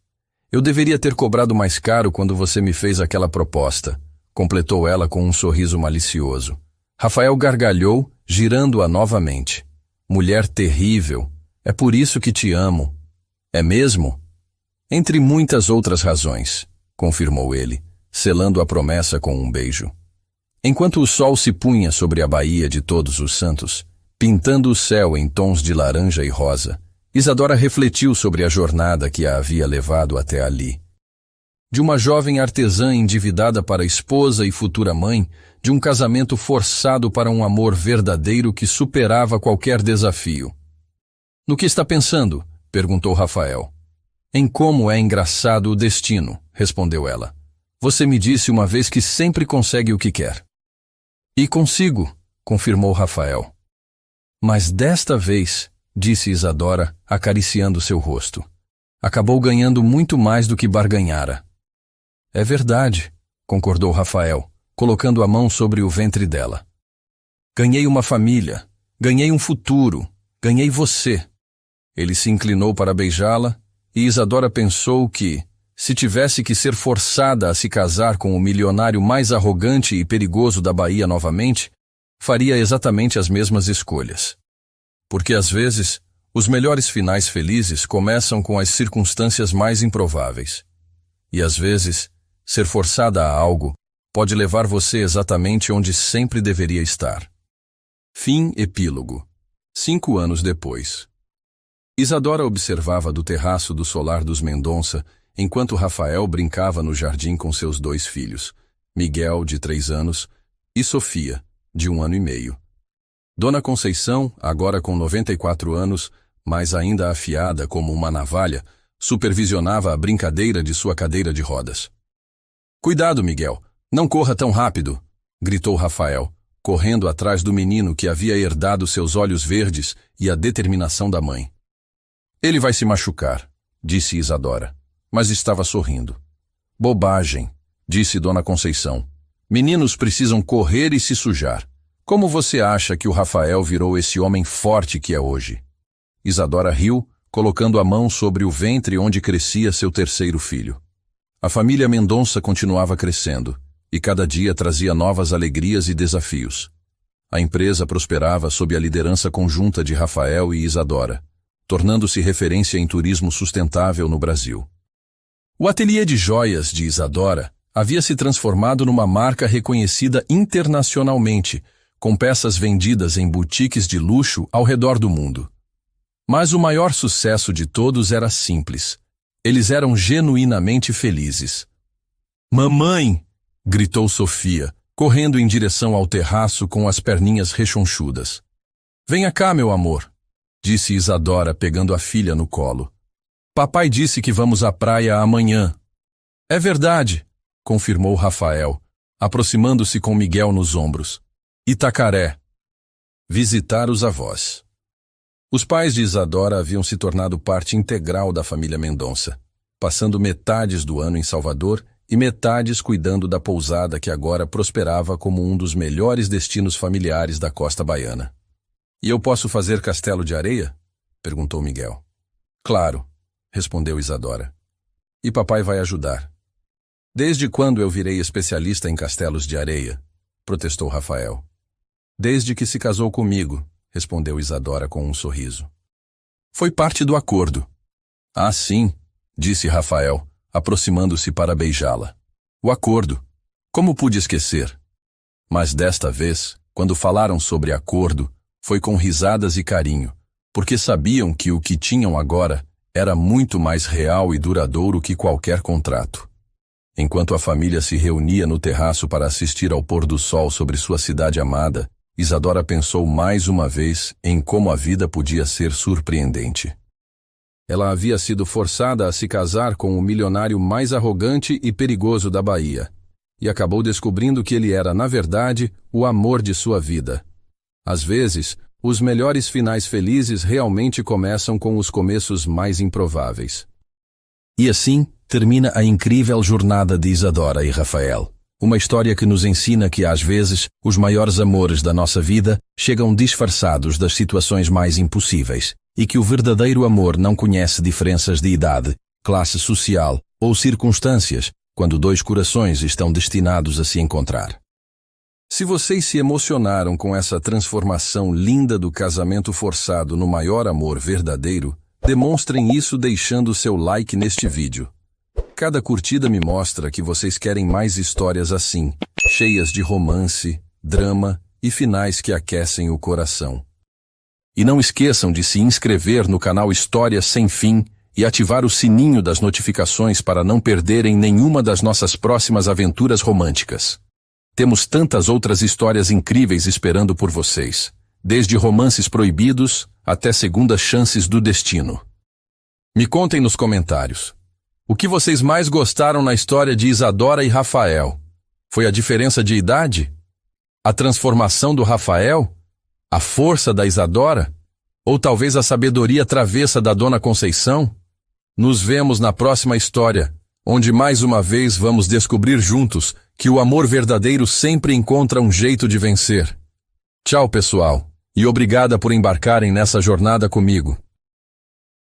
Eu deveria ter cobrado mais caro quando você me fez aquela proposta, completou ela com um sorriso malicioso. Rafael gargalhou, girando-a novamente. Mulher terrível, é por isso que te amo. É mesmo? Entre muitas outras razões, confirmou ele, selando a promessa com um beijo. Enquanto o sol se punha sobre a Baía de Todos os Santos, pintando o céu em tons de laranja e rosa, Isadora refletiu sobre a jornada que a havia levado até ali. De uma jovem artesã endividada para esposa e futura mãe, de um casamento forçado para um amor verdadeiro que superava qualquer desafio. No que está pensando? Perguntou Rafael. Em como é engraçado o destino, respondeu ela. Você me disse uma vez que sempre consegue o que quer. E consigo, confirmou Rafael. Mas desta vez, disse Isadora, acariciando seu rosto, acabou ganhando muito mais do que barganhara. É verdade, concordou Rafael, colocando a mão sobre o ventre dela. Ganhei uma família, ganhei um futuro, ganhei você. Ele se inclinou para beijá-la e Isadora pensou que, se tivesse que ser forçada a se casar com o milionário mais arrogante e perigoso da Bahia novamente, faria exatamente as mesmas escolhas. Porque às vezes, os melhores finais felizes começam com as circunstâncias mais improváveis. E às vezes, ser forçada a algo pode levar você exatamente onde sempre deveria estar. Fim epílogo. 5 anos depois. Isadora observava do terraço do solar dos Mendonça, enquanto Rafael brincava no jardim com seus 2 filhos, Miguel, de 3 anos, e Sofia, de 1 ano e meio. Dona Conceição, agora com 94 anos, mas ainda afiada como uma navalha, supervisionava a brincadeira de sua cadeira de rodas. Cuidado, Miguel, não corra tão rápido, gritou Rafael, correndo atrás do menino que havia herdado seus olhos verdes e a determinação da mãe. Ele vai se machucar, disse Isadora, mas estava sorrindo. Bobagem, disse Dona Conceição. Meninos precisam correr e se sujar. Como você acha que o Rafael virou esse homem forte que é hoje? Isadora riu, colocando a mão sobre o ventre onde crescia seu terceiro filho. A família Mendonça continuava crescendo, e cada dia trazia novas alegrias e desafios. A empresa prosperava sob a liderança conjunta de Rafael e Isadora, tornando-se referência em turismo sustentável no Brasil. O ateliê de joias de Isadora havia se transformado numa marca reconhecida internacionalmente, com peças vendidas em boutiques de luxo ao redor do mundo. Mas o maior sucesso de todos era simples. Eles eram genuinamente felizes. Mamãe! Gritou Sofia, correndo em direção ao terraço com as perninhas rechonchudas. Venha cá, meu amor, disse Isadora pegando a filha no colo. Papai disse que vamos à praia amanhã. É verdade, confirmou Rafael, aproximando-se com Miguel nos ombros. Itacaré. Visitar os avós. Os pais de Isadora haviam se tornado parte integral da família Mendonça, passando metades do ano em Salvador e metades cuidando da pousada que agora prosperava como um dos melhores destinos familiares da costa baiana. E eu posso fazer castelo de areia? Perguntou Miguel. Claro, respondeu Isadora. E papai vai ajudar. Desde quando eu virei especialista em castelos de areia? Protestou Rafael. Desde que se casou comigo, respondeu Isadora com um sorriso. Foi parte do acordo. Ah, sim, disse Rafael, aproximando-se para beijá-la. O acordo. Como pude esquecer? Mas desta vez, quando falaram sobre acordo, foi com risadas e carinho, porque sabiam que o que tinham agora era muito mais real e duradouro que qualquer contrato. Enquanto a família se reunia no terraço para assistir ao pôr do sol sobre sua cidade amada, Isadora pensou mais uma vez em como a vida podia ser surpreendente. Ela havia sido forçada a se casar com o milionário mais arrogante e perigoso da Bahia, e acabou descobrindo que ele era, na verdade, o amor de sua vida. Às vezes, os melhores finais felizes realmente começam com os começos mais improváveis. E assim termina a incrível jornada de Isadora e Rafael, Uma história que nos ensina que, às vezes, os maiores amores da nossa vida chegam disfarçados das situações mais impossíveis e que o verdadeiro amor não conhece diferenças de idade, classe social ou circunstâncias quando dois corações estão destinados a se encontrar. Se vocês se emocionaram com essa transformação linda do casamento forçado no maior amor verdadeiro, demonstrem isso deixando seu like neste vídeo. Cada curtida me mostra que vocês querem mais histórias assim, cheias de romance, drama e finais que aquecem o coração. E não esqueçam de se inscrever no canal Histórias Sem Fim e ativar o sininho das notificações para não perderem nenhuma das nossas próximas aventuras românticas. Temos tantas outras histórias incríveis esperando por vocês, desde romances proibidos até segundas chances do destino. Me contem nos comentários. O que vocês mais gostaram na história de Isadora e Rafael? Foi a diferença de idade? A transformação do Rafael? A força da Isadora? Ou talvez a sabedoria travessa da Dona Conceição? Nos vemos na próxima história, onde mais uma vez vamos descobrir juntos que o amor verdadeiro sempre encontra um jeito de vencer. Tchau, pessoal, e obrigada por embarcarem nessa jornada comigo.